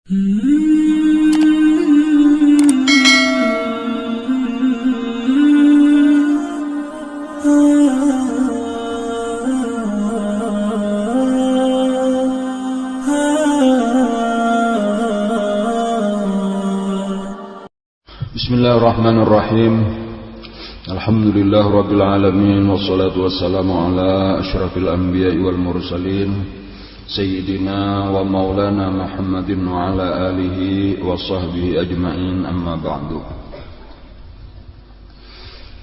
Bismillahirrahmanirrahim. Alhamdulillah rabbil alamin, wassalatu wassalamu ala asyrafil anbiya'i wal mursalin sayyidina wa maulana Muhammadin wa ala alihi wa sahbihi ajma'in, amma ba'du.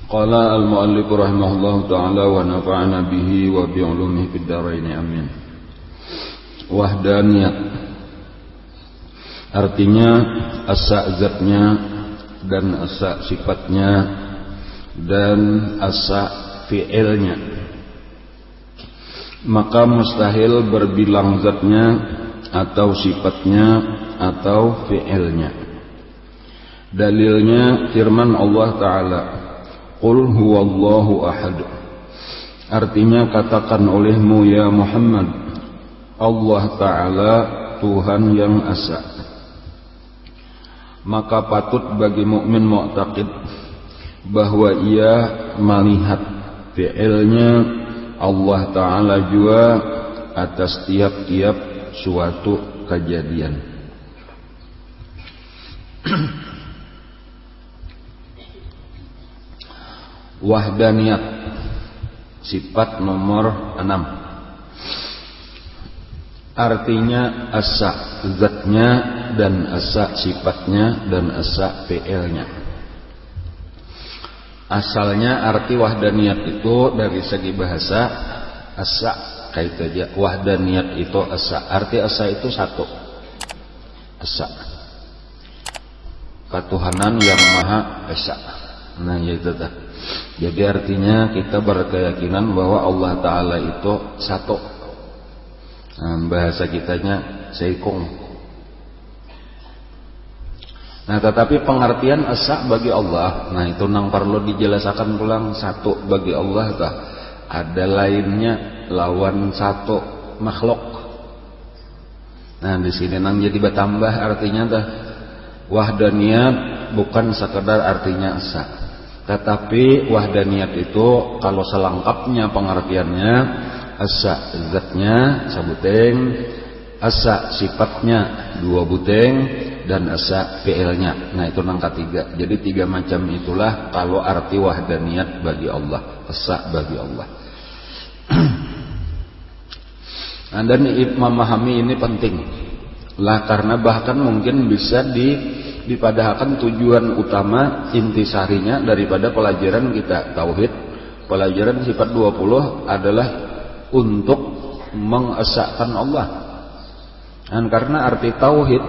Qala al-muallif rahimahullahu ta'ala wa nafa'ana bihi wa bi'ulumihi fid dharain, amin. Wahdaniyat artinya asa zatnya dan asa sifatnya dan asa fi'ilnya. Maka mustahil berbilang zatnya atau sifatnya atau fi'ilnya. Dalilnya firman Allah Ta'ala, Qul huwallahu ahad. Artinya katakan olehmu ya Muhammad, Allah Ta'ala Tuhan yang asa. Maka patut bagi mukmin mu'taqid bahwa ia melihat fi'ilnya Allah Ta'ala juga atas tiap-tiap suatu kejadian. Wahdaniyat sifat nomor 6. Artinya asa zatnya dan asa sifatnya dan asa fi'ilnya. Asalnya arti wahdaniyat itu dari segi bahasa asa kait aja. Wahdaniyat itu asa. Arti asa itu satu. Asa. Ketuhanan yang maha esa. Nah itu dah. Jadi artinya kita berkeyakinan bahwa Allah Ta'ala itu satu. Nah, bahasa kitanya seikung. Nah tetapi pengertian asa bagi Allah, nah itu nang perlu dijelaskan pulang. Satu bagi Allah kah? Ada lainnya lawan satu makhluk. Nah di sini nang jadi bertambah artinya dah wahdaniyat bukan sekedar artinya asa, tetapi wahdaniyat itu kalau selengkapnya pengertiannya asa zatnya sabuteng, asa sifatnya dua buteng, dan asa fi'ilnya. Nah itu nang ketiga. Jadi tiga macam itulah kalau arti wahdaniyat bagi Allah, asa bagi Allah. Nah, dan memahami ini penting lah, karena bahkan mungkin bisa dipadahkan tujuan utama intisarinya daripada pelajaran kita tauhid. Pelajaran sifat 20 adalah untuk mengesahkan Allah. Dan karena arti tauhid,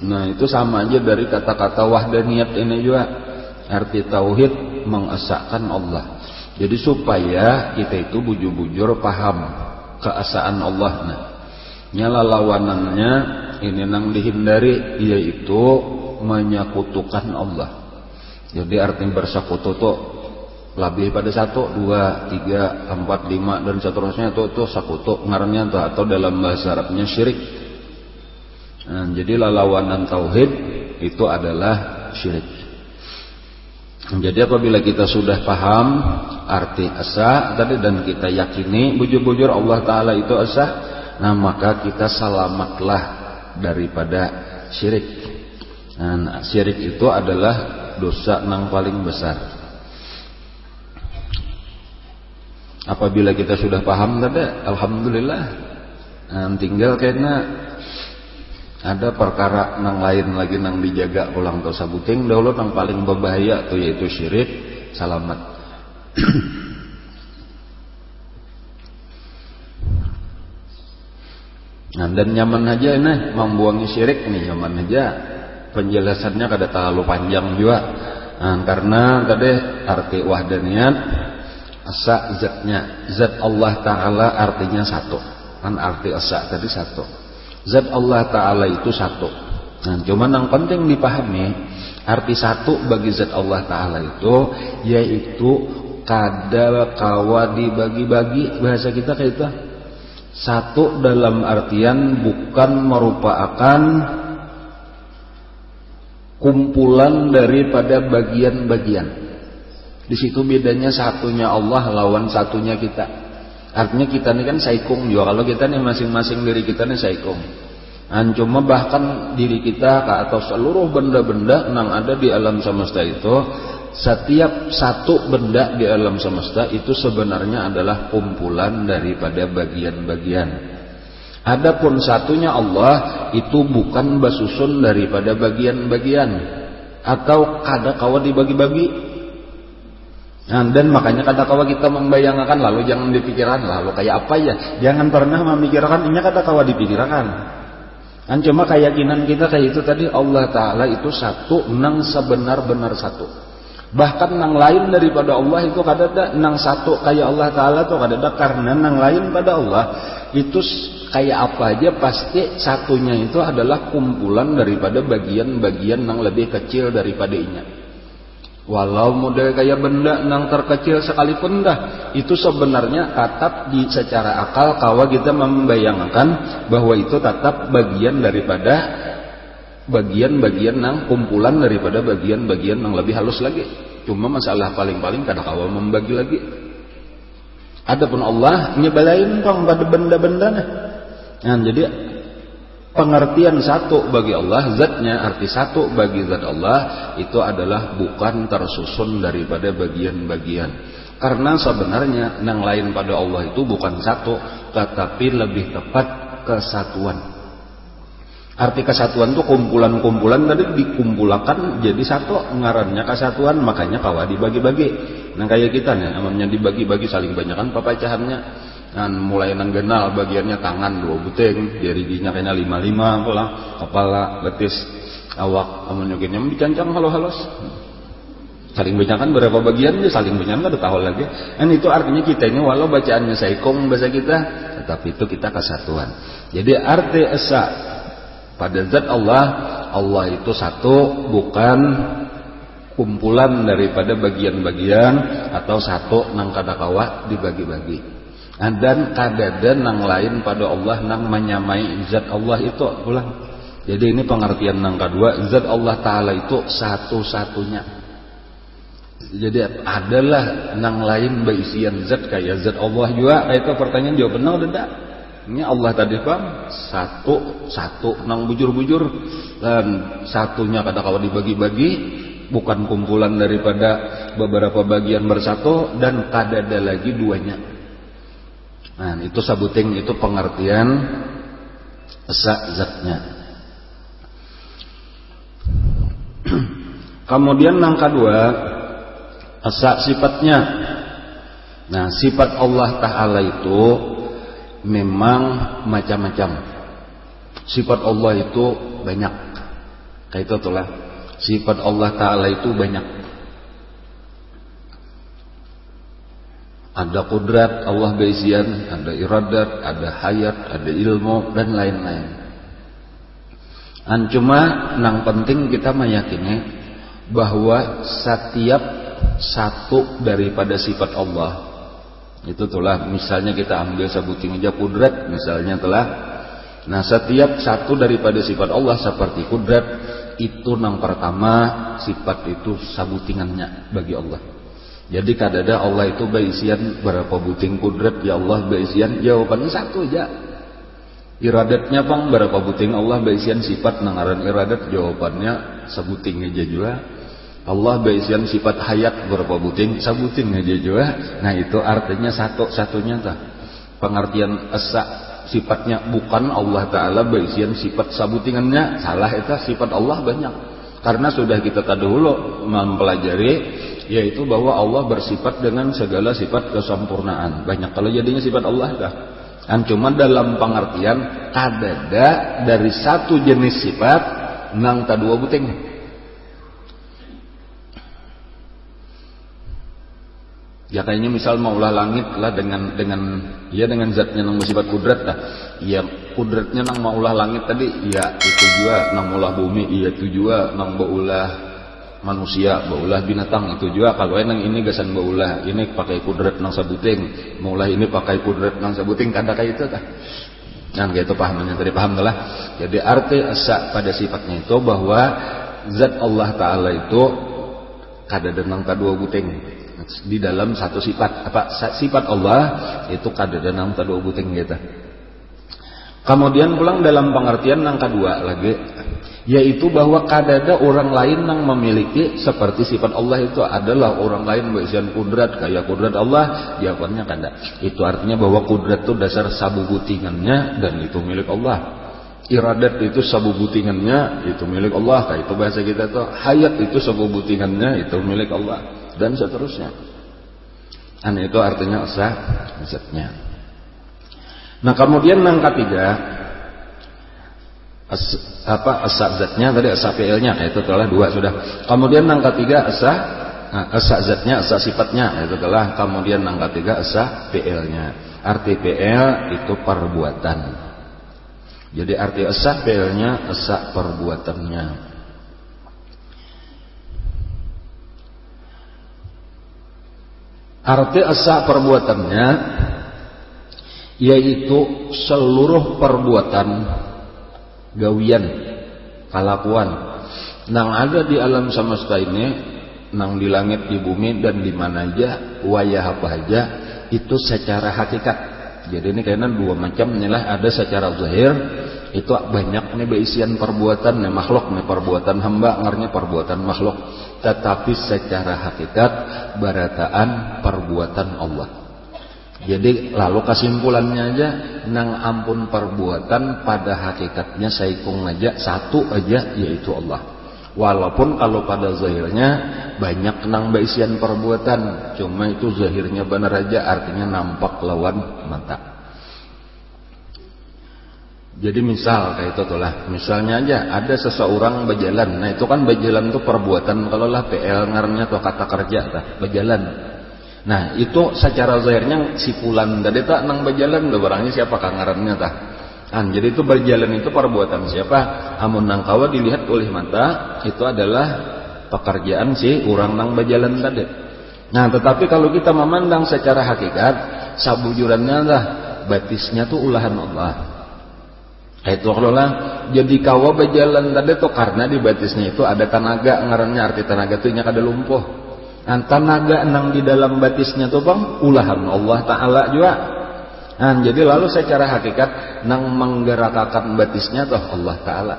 nah itu sama aja dari kata-kata wahdaniyat ini juga. Arti tauhid mengesahkan Allah. Jadi supaya kita itu bujur-bujur paham keesaan Allah. Nah, nyala lawanannya ini nang dihindari, yaitu menyekutukan Allah. Jadi arti bersekutu tuh lebih pada 1, 2, 3, 4, 5 dan seterusnya itu sekutu ngarannya tuh, atau dalam bahasa Arabnya syirik. Nah, jadi lawanan tauhid itu adalah syirik. Jadi apabila kita sudah paham arti asa tadi dan kita yakini bujur-bujur Allah Ta'ala itu asa, nah maka kita selamatlah daripada syirik. Nah, syirik itu adalah dosa yang paling besar. Apabila kita sudah paham tadi, alhamdulillah. Nah, tinggal kayaknya ada perkara nang lain lagi nang dijaga ulang tuh sabuting dahulu nang paling berbahaya tuh yaitu syirik, salamat. Nah, dan nyaman aja ini membuangi syirik nih, nyaman aja. Penjelasannya kada terlalu panjang juga. Nah, karena tadi arti wahdaniyat asa zatnya, zat Allah Ta'ala artinya satu. Kan arti asa tadi satu. Zat Allah Ta'ala itu satu. Nah, cuman yang penting dipahami arti satu bagi zat Allah Ta'ala itu yaitu kada kawa dibagi-bagi. Bahasa kita kayak itu. Satu dalam artian bukan merupakan kumpulan daripada bagian-bagian. Di situ bedanya satunya Allah lawan satunya kita. Artinya kita ini kan saikung juga. Kalau kita nih masing-masing diri kita nih saikung. Cuma bahkan diri kita atau seluruh benda-benda yang ada di alam semesta itu, setiap satu benda di alam semesta itu sebenarnya adalah kumpulan daripada bagian-bagian. Adapun satunya Allah itu bukan basusun daripada bagian-bagian atau kadakawa dibagi-bagi. Dan makanya kadakawa kita membayangkan, lalu jangan dipikirkan lalu kayak apa ya, jangan pernah memikirkan ini kadakawa dipikirkan. Cuma keyakinan kita kayak itu tadi, Allah Ta'ala itu satu, nang sebenar-benar satu. Bahkan nang lain daripada Allah itu kadada, nang satu kayak Allah Ta'ala itu kadada, karena nang lain pada Allah itu kayak apa aja pasti satunya itu adalah kumpulan daripada bagian-bagian nang lebih kecil daripada inya. Walau model kayak benda nang terkecil sekalipun dah, itu sebenarnya tetap di secara akal kawa kita membayangkan bahwa itu tetap bagian daripada bagian-bagian nang kumpulan daripada bagian-bagian nang lebih halus lagi. Cuma masalah paling-paling kada kawa membagi lagi. Adapun Allah nyebelain pang pada benda-benda nah, jadi pengertian satu bagi Allah, zatnya arti satu bagi zat Allah itu adalah bukan tersusun daripada bagian-bagian. Karena sebenarnya yang lain pada Allah itu bukan satu, tetapi lebih tepat kesatuan. Arti kesatuan itu kumpulan-kumpulan tadi dikumpulkan jadi satu, ngarannya kesatuan, makanya kawa dibagi-bagi. Nah kayak kita nih, namanya dibagi-bagi saling banyakan pepecahannya. Mulai nang genal bagiannya tangan 2 buting, jari giginya kayaknya 5 pola, kepala, betis, awak, amunyokinnya dicancang halus-halus. Saling banyakan berapa bagian dia saling banyakan ada tahu lagi. Dan itu artinya kita ini walau bacaannya saikong bahasa kita, tetapi itu kita kesatuan. Jadi arti esa pada zat Allah, Allah itu satu, bukan kumpulan daripada bagian-bagian atau satu nang kadakawa dibagi-bagi. Dan kadada nang lain pada Allah nang menyamai zat Allah itu ulang. Jadi ini pengertian nang kedua, zat Allah Ta'ala itu satu-satunya. Jadi adalah nang lain baisian zat kayak zat Allah juga. Itu pertanyaan jawab benar tidak? Ini Allah tadi bang satu nang bujur-bujur, dan satunya kadang-kadang dibagi-bagi, bukan kumpulan daripada beberapa bagian bersatu, dan kadada lagi duanya. Nah itu sabuting, itu pengertian zatnya. Kemudian yang kedua sifatnya. Nah sifat Allah Ta'ala itu memang macam-macam. Sifat Allah itu banyak. Kayak itu itulah. Sifat Allah Ta'ala itu banyak. Ada kudrat Allah baisian, ada iradat, ada hayat, ada ilmu, dan lain-lain. Cuma nang penting kita meyakini bahwa setiap satu daripada sifat Allah itu telah, misalnya kita ambil sebutin aja kudrat misalnya telah. Nah setiap satu daripada sifat Allah seperti kudrat itu nang pertama sifat itu sabutingannya bagi Allah. Jadi kadada Allah itu baisian berapa buting kudrat ya Allah baisian, jawabannya satu aja. Iradatnya bang berapa buting Allah baisian sifat nangaran iradat, jawabannya sebuting aja juga. Allah baisian sifat hayat berapa buting, sebuting aja juga. Nah itu artinya satu-satunya tah. Pengertian esa sifatnya bukan Allah Ta'ala baisian sifat sabutingannya, salah itu sifat Allah banyak. Karena sudah kita dahulu mempelajari yaitu bahwa Allah bersifat dengan segala sifat kesempurnaan. Banyak kalau jadinya sifat Allah dah. Cuma dalam pengertian kadada dari satu jenis sifat nang dua buting. Ya kayaknya misal maulah langit lah dengan zatnya nang bersifat kudrat dah. Ya kudratnya nang maulah langit tadi, ya itu juga nang maulah bumi, iya itu juga nang baulah manusia, baulah binatang itu juga. Kalau nang ini gasan baulah ini pakai kudrat nang sabuting, maulah ini pakai kudrat nang sabuting, kada kayak itu tah. Nah kayak itu pahamannya tadi, paham lah. Jadi arti asa pada sifatnya itu bahwa zat Allah Ta'ala itu kadadenang tadua buting di dalam satu sifat. Sifat Allah itu kadadenang tadua buting gitu. Kemudian pulang dalam pengertian yang kedua lagi, yaitu bahwa kadada orang lain yang memiliki seperti sifat Allah itu adalah orang lain bisian kudrat kayak kudrat Allah. Jawabannya kada. Itu artinya bahwa kudrat itu dasar sabubutingannya dan itu milik Allah. Iradat itu sabubutingannya itu milik Allah. Kayak itu bahasa kita tuh hayat itu sabubutingannya itu milik Allah dan seterusnya. Itu artinya asa zatnya. Nah kemudian yang ketiga asa zatnya tadi asa fi'ilnya itu telah dua sudah. Kemudian yang ketiga asa zatnya asa sifatnya itu telah. Kemudian yang ketiga asa fi'ilnya. Arti fi'il itu perbuatan. Jadi arti asa fi'ilnya asa perbuatannya. Arti asa perbuatannya yaitu seluruh perbuatan gawian kelakuan nang ada di alam semesta ini, nang di langit di bumi dan di mana aja wayah apa aja itu secara hakikat. Jadi ini kayaknya dua macam inilah, ada secara zahir itu banyak nih beisian perbuatan nih makhluk nih perbuatan hamba ngarnya perbuatan makhluk, tetapi secara hakikat barataan perbuatan Allah. Jadi lalu kesimpulannya aja nang ampun perbuatan pada hakikatnya saikung aja satu aja yaitu Allah. Walaupun kalau pada zahirnya banyak nang baisian perbuatan, cuma itu zahirnya benar aja artinya nampak lawan mata. Jadi misal kayak itu tuh lah, misalnya aja ada seseorang berjalan, nah itu kan berjalan tuh perbuatan, kalau lah PL ngarnya atau kata kerja tah berjalan. Nah itu secara zahirnya si fulan tadi tak nang berjalan udah barangnya siapa kangarannya tah. Jadi itu berjalan itu perbuatan siapa? Amun nang kawa dilihat oleh mata itu adalah pekerjaan si orang nang berjalan tadi. Nah tetapi kalau kita memandang secara hakikat sabujurannya lah batisnya tuh ulahan Allah. Itu kalau lah jadi kawa berjalan tadi tuh karena di batisnya itu ada tenaga, ngarannya arti tenaga itu kada lumpuh. Tenaga nang di dalam batisnya tuh bang ulahan Allah Ta'ala juga. Jadi lalu secara hakikat nang menggerakkan batisnya tuh Allah Ta'ala,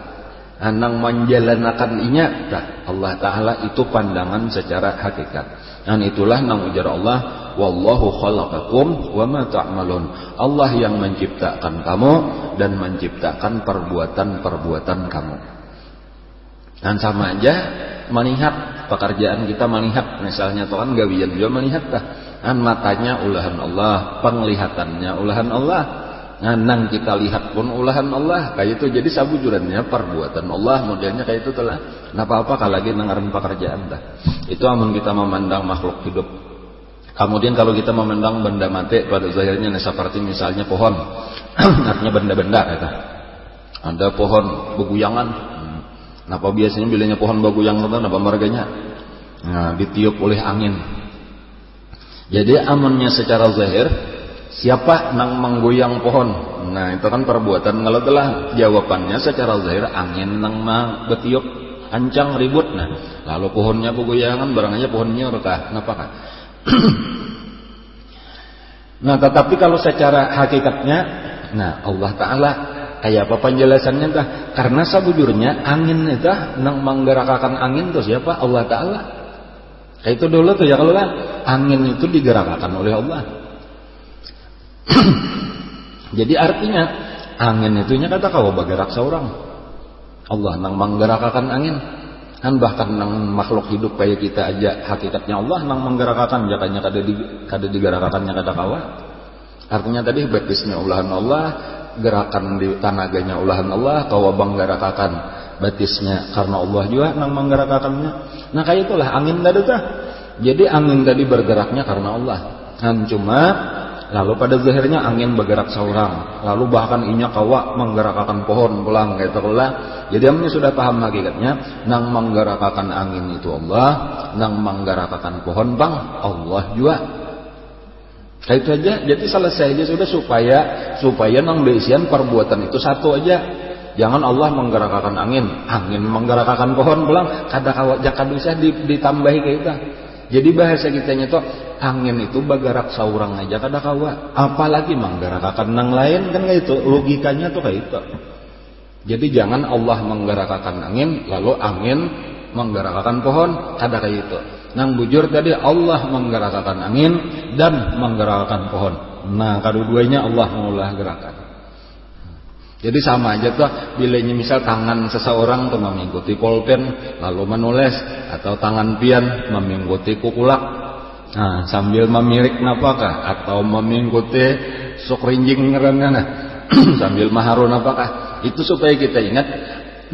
nang menjalanakan inya tuh Allah Ta'ala. Itu pandangan secara hakikat. Itulah nang ujar Allah, wallahu khalaqakum wa ma ta'malun. Allah yang menciptakan kamu dan menciptakan perbuatan-perbuatan kamu. Dan sama aja melihat pekerjaan kita, melihat misalnya tuh kan gawian juga melihat tah. Matanya ulahan Allah, penglihatannya ulahan Allah. Nang kita lihat pun ulahan Allah. Kayak itu jadi sabujurannya perbuatan Allah, modelnya kayak itu telah. Napa apa lagi nangaran pekerjaan tah. Itu amun kita memandang makhluk hidup. Kemudian kalau kita memandang benda mati pada zahirnya seperti misalnya pohon. Artinya benda-benda kata. Ada pohon beguyangan. Napa biasanya bilanya pohon baguyang itu napa marganya? Ditiup oleh angin. Jadi amunnya secara zahir siapa nang menggoyang pohon? Nah itu kan perbuatan. Kalau telah jawabannya secara zahir angin nang betiup ancang ribut. Nah lalu pohonnya begoyangan barangnya pohonnya rekah. Napa kah? Nah tetapi kalau secara hakikatnya, nah Allah Ta'ala kayak apa penjelasannya tah? Karena sabujurnya angin itu nang menggerakkan angin tuh siapa? Allah Ta'ala. Kayak itu dulu tuh ya kalau lah angin itu digerakkan oleh Allah. Jadi artinya angin itunya kata kau bergerak seorang. Allah nang menggerakkan angin. Kan bahkan nang makhluk hidup kayak kita aja hakikatnya Allah nang menggerakkan, jakanya kada digerakkannya kata kawa. Artinya tadi batisnya ulahan Allah, gerakan di tanaganya ulahan Allah, kawa menggerakkan batisnya karena Allah juga nang menggerakkannya. Nah kayak itulah angin tadi tuh. Jadi angin tadi bergeraknya karena Allah. Cuma lalu pada zahirnya angin bergerak seorang, lalu bahkan inya kawa menggerakkan pohon pulang kayak itulah. Jadi amnya sudah paham hakikatnya nang menggerakkan angin itu Allah, nang menggerakkan pohon bang Allah juga. Kayak itu aja. Jadi selesai aja sudah supaya nang beisian perbuatan itu satu aja. Jangan Allah menggerakkan angin menggerakkan pohon pulang kada kawa jakad bisa ditambahi ke kita. Jadi bahasa kitanya tuh angin itu bagarak saurang aja kada kawa, apalagi menggerakkan nang lain kan kayak itu. Logikanya tuh kayak itu. Jadi jangan Allah menggerakkan angin lalu angin menggerakkan pohon, kada kayak itu. Nang bujur tadi Allah menggerakkan angin dan menggerakkan pohon. Nah, kedua-duanya Allah mengolah gerakan. Jadi sama aja tuh bilanya misal tangan seseorang tuh mengikuti pulpen lalu menulis, atau tangan pian mengikuti kukulak. Nah, sambil memirik napakah atau mengikuti sok rinjing ngerana sambil maharun apakah. Itu supaya kita ingat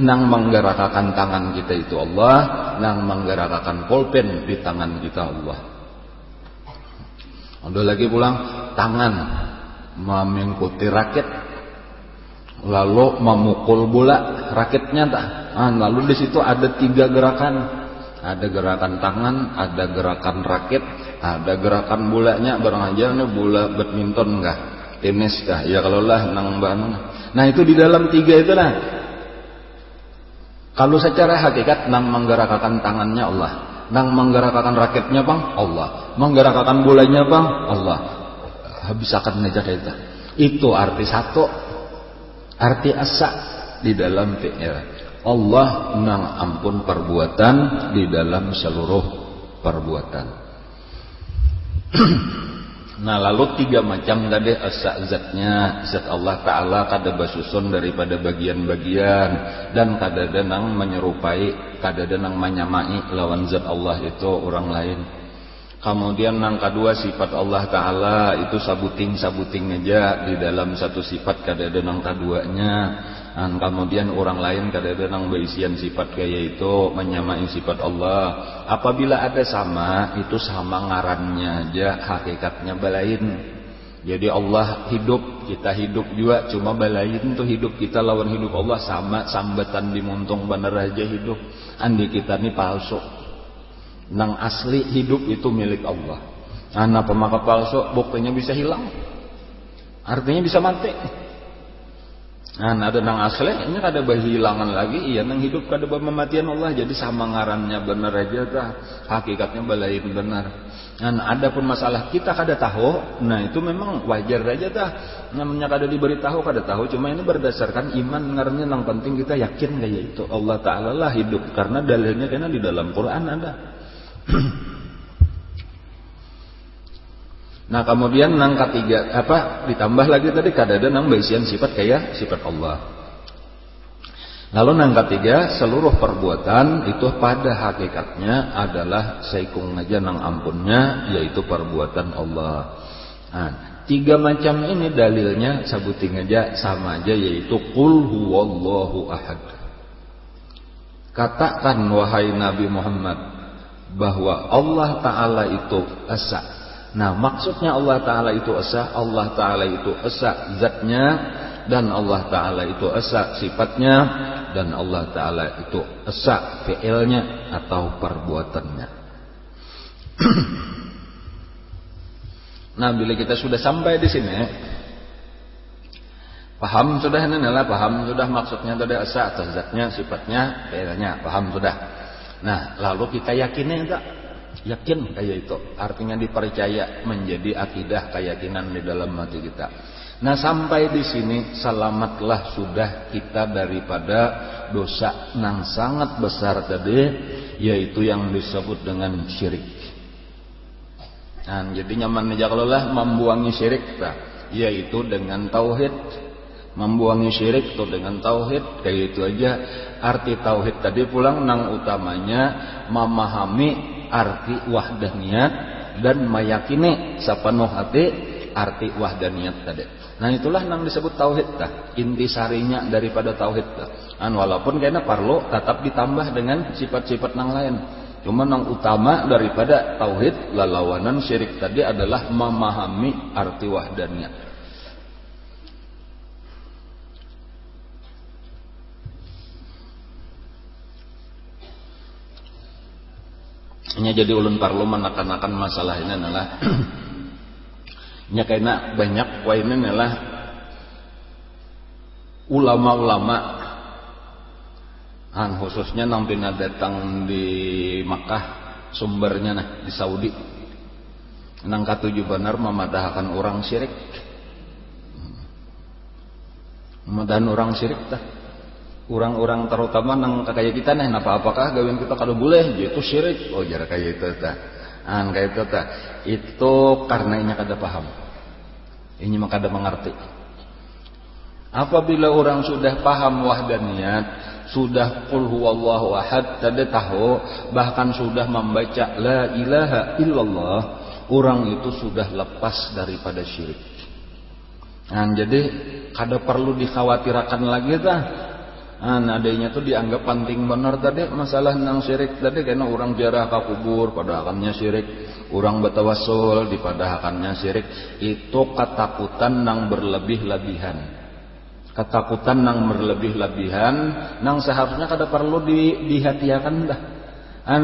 nang menggerakkan tangan kita itu Allah, nang menggerakkan pulpen di tangan kita Allah. Ada lagi pulang tangan mengikuti rakit lalu memukul bola rakitnya tak. Lalu di situ ada 3 gerakan. Ada gerakan tangan, ada gerakan rakit, ada gerakan bolanya. Barang aja nih bola badminton enggak, tenis kah? Ya kalau lah nang bangun. Nah, itu di dalam 3 itu lah. Kalau secara hakikat nang menggerakkan tangannya Allah, nang menggerakkan rakitnya bang Allah, menggerakkan bolanya bang Allah. Habisakan aja kita. Itu arti satu, arti asa di dalam fi'il. Allah nang ampun perbuatan di dalam seluruh perbuatan. Nah, lalu 3 macam tadi asa zatnya, zat Allah Ta'ala kada basusun daripada bagian-bagian, dan kada nang menyerupai, kada nang menyamai lawan zat Allah itu orang lain. Kemudian nang kedua sifat Allah Ta'ala itu sabuting-sabuting aja di dalam satu sifat, kada nang keduanya. Dan kemudian orang lain kada nang berisian sifat kayak itu menyamai sifat Allah. Apabila ada sama, itu sama ngarannya aja, hakikatnya balain. Jadi Allah hidup, kita hidup juga, cuma balain tuh hidup kita lawan hidup Allah sama, sambatan dimuntung bener aja hidup. Andi kita nih palsu. Nang asli hidup itu milik Allah. Kenapa maka palsu? Buktinya bisa hilang. Artinya bisa mati. Nah, ada nang asli, ini kada berhilangan lagi. Iya, nang hidup kada bermematian Allah. Jadi sama ngarannya benar aja dah. Hakikatnya balain benar. Nah, ada pun masalah kita kada tahu. Nah, itu memang wajar aja dah. Namanya kada diberitahu kada tahu. Cuma ini berdasarkan iman ngarannya. Nang penting kita yakin kayak itu Allah Ta'ala lah hidup. Karena dalilnya karena di dalam Quran ada. Nah, kemudian nang ketiga ditambah lagi tadi kada ada nang baisian sifat kayak sifat Allah. Lalu nang ketiga, seluruh perbuatan itu pada hakikatnya adalah saikung aja nang ampunnya, yaitu perbuatan Allah. Nah, 3 macam ini dalilnya sabuting aja sama aja, yaitu qul huwallahu ahad. Katakan wahai Nabi Muhammad bahwa Allah Ta'ala itu esa. Nah, maksudnya Allah Ta'ala itu esa, Allah Ta'ala itu esa zatnya, dan Allah Ta'ala itu esa sifatnya, dan Allah Ta'ala itu esa fi'ilnya atau perbuatannya. Nah, bila kita sudah sampai di sini, paham sudah ini adalah paham sudah maksudnya tadi esa atau zatnya, sifatnya, fi'ilnya, paham sudah. Nah, lalu kita yakinnya enggak? Yakin kayak itu. Artinya dipercaya, menjadi akidah, keyakinan di dalam hati kita. Nah, sampai di sini selamatlah sudah kita daripada dosa yang sangat besar tadi, yaitu yang disebut dengan syirik. Nah, jadi nyaman aja kalau lah membuangi syirik, yaitu dengan tauhid. Membuangi syirik itu dengan tauhid, kayak itu aja. Arti tauhid tadi pulang nang utamanya memahami arti wahdaniyat dan meyakini sepenuh hati arti wahdaniyat tadi. Nah, itulah nang disebut tauhid intisarinya daripada tauhid walaupun kayaknya perlu tetap ditambah dengan sifat-sifat nang lain. Cuma nang utama daripada tauhid lalawanan syirik tadi adalah memahami arti wahdaniyat. Ini jadi ulun perlu menekan-nekan masalah ini adalah nya kayaknya banyak ini adalah ulama-ulama Khususnya nang pina datang di Makkah, sumbernya nah di Saudi. Nang katuju benar memadahkan orang syirik. Memadahan orang syirik tah. Orang-orang terutama nang kayak kita nah apakah gawin kita kalau boleh itu syirik. Oh jara kayak itu tah. Kayak itu tah. Itu karena ini kada paham. Ini mah kada mengerti. Apabila orang sudah paham wahdaniyat, sudah qul huwallahu ahad, tadi tahu, bahkan sudah membaca la ilaha illallah, orang itu sudah lepas daripada syirik. Jadi kada perlu dikhawatirkan lagi tah. Adanya tuh dianggap penting benar tadi masalah nang syirik tadi, karena orang jarah ka kubur padahakannya syirik, orang bertawassul di padahakannya syirik. Itu ketakutan nang berlebih-lebihan. Ketakutan nang berlebih-lebihan nang seharusnya kada perlu dihati-hatikan dah.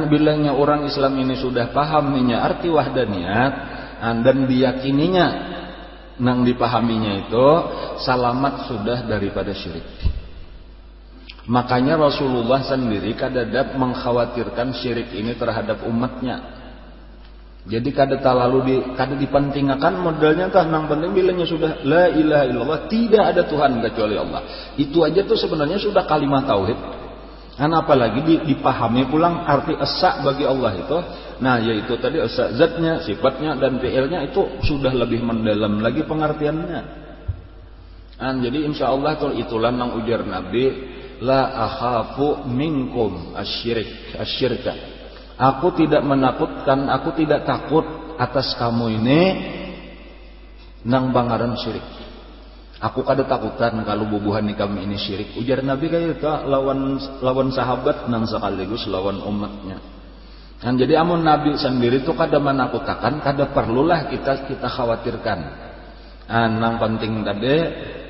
Bilangnya orang Islam ini sudah paham ninya arti wahdaniyat dan diyakininya nang dipahaminya itu selamat sudah daripada syirik. Makanya Rasulullah sendiri kadadap mengkhawatirkan syirik ini terhadap umatnya. Jadi kada dipentingkan modalnya tah nang penting bilangnya sudah la ilaha illallah, tidak ada Tuhan kecuali Allah. Itu aja tuh sebenarnya sudah kalimat tauhid. Apalagi dipahami pulang arti esa bagi Allah itu. Nah, yaitu tadi esa zatnya, sifatnya dan fi'ilnya itu sudah lebih mendalam lagi pengertiannya. Jadi insyaallah itulah nang ujar Nabi, la akhafu minkum asyirka. Aku tidak menakutkan, aku tidak takut atas kamu ini nang bangaran syirik. Aku kada takutan kalau bubuhan ni kami ini syirik. Ujar Nabi kayak itu lawan sahabat nang sekaligus lawan umatnya. Jadi amun Nabi sendiri itu kada menakutkan, kada perlulah kita khawatirkan. Nang penting tadi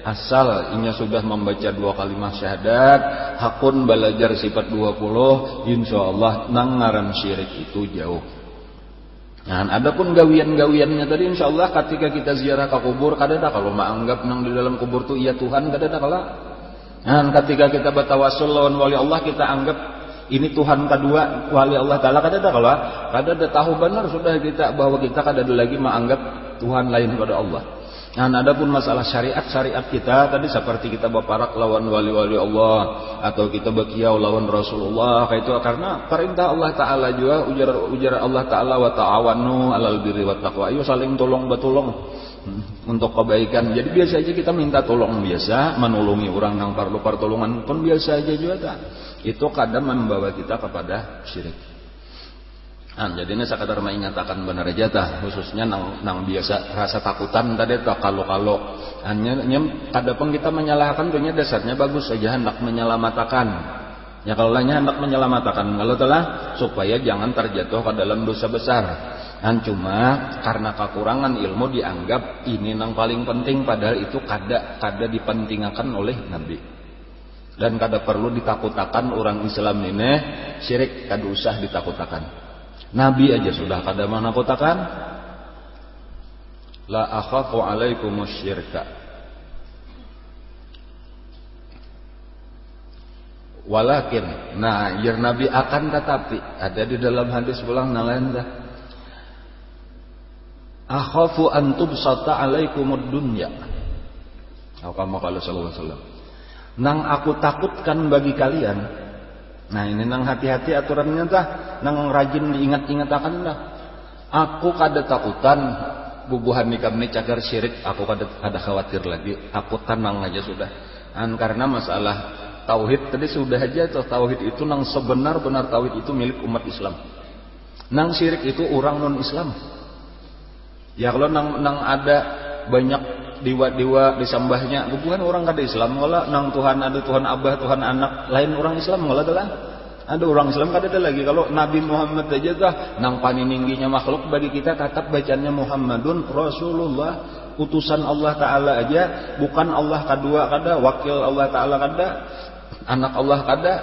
asal inya sudah membaca 2 kalimat syahadat, hakun belajar sifat 20, insyaallah nang ngaran syirik itu jauh. Adapun gawian-gawiannya tadi insyaallah ketika kita ziarah ke kubur kadada kalau menganggap nang di dalam kubur tu iya Tuhan kadada kala. Ketika kita bertawassul lawan wali Allah kita anggap ini Tuhan kedua wali Allah taala kadada kala. Kadada tahu benar sudah kita bahwa kita kadada lagi menganggap Tuhan lain pada Allah. Adapun masalah syariat kita tadi seperti kita berparak lawan wali-wali Allah atau kita berkiau lawan Rasulullah, itu karena perintah Allah Taala juga ujar Allah Taala wa ta'awanu 'alal birri wat taqwa. Ayo saling tolong betulong untuk kebaikan. Jadi biasa aja kita minta tolong biasa, menolongi orang yang perlu pertolongan pun biasa aja juga tak. Itu kadang membawa kita kepada syirik. Jadi ini sekadar mengatakan benar aja tah, khususnya nang biasa rasa takutan tadi tah kalau hanya kadang kita menyalahkan punya dasarnya bagus saja hendak menyelamatkan. Ya kalau lainnya hendak menyelamatkan, kalau telah supaya jangan terjatuh ke dalam dosa besar. Cuma karena kekurangan ilmu dianggap ini nang paling penting, padahal itu kada dipentingkan oleh Nabi. Dan kada perlu ditakutakan orang Islam ini syirik, kada usah ditakutakan. Nabi aja sudah kada menakutkan. La akhafu alaikumus syirka. Walakin, Nabi akan tetapi ada di dalam hadis pulang nalain dah. Akhafu an tubsata alaikumud dunya. Apa makala sallallahu alaihi wasallam. Nang aku takutkan bagi kalian. Ini nang hati-hati aturannya tah, nang rajin diingat-ingatakan dah. Aku kada takutan bubuhan nikam ni cagar syirik, aku kada khawatir lagi. Aku tenang aja sudah. Karena masalah tauhid tadi sudah aja tuh, tauhid itu nang sebenar-benar tauhid itu milik umat Islam. Nang syirik itu orang non-Islam. Ya kalau nang ada banyak diwa disambahnya bukan orang kada Islam, ngolah nang Tuhan ada Tuhan Abah, Tuhan anak, lain orang Islam ngolah telah. Ada orang Islam kada ada lagi. Kalau Nabi Muhammad aja tah nang paniningginya makhluk bagi kita tetap bacanya Muhammadun Rasulullah, utusan Allah Taala aja, bukan Allah kedua kada, wakil Allah Taala kada, anak Allah kada.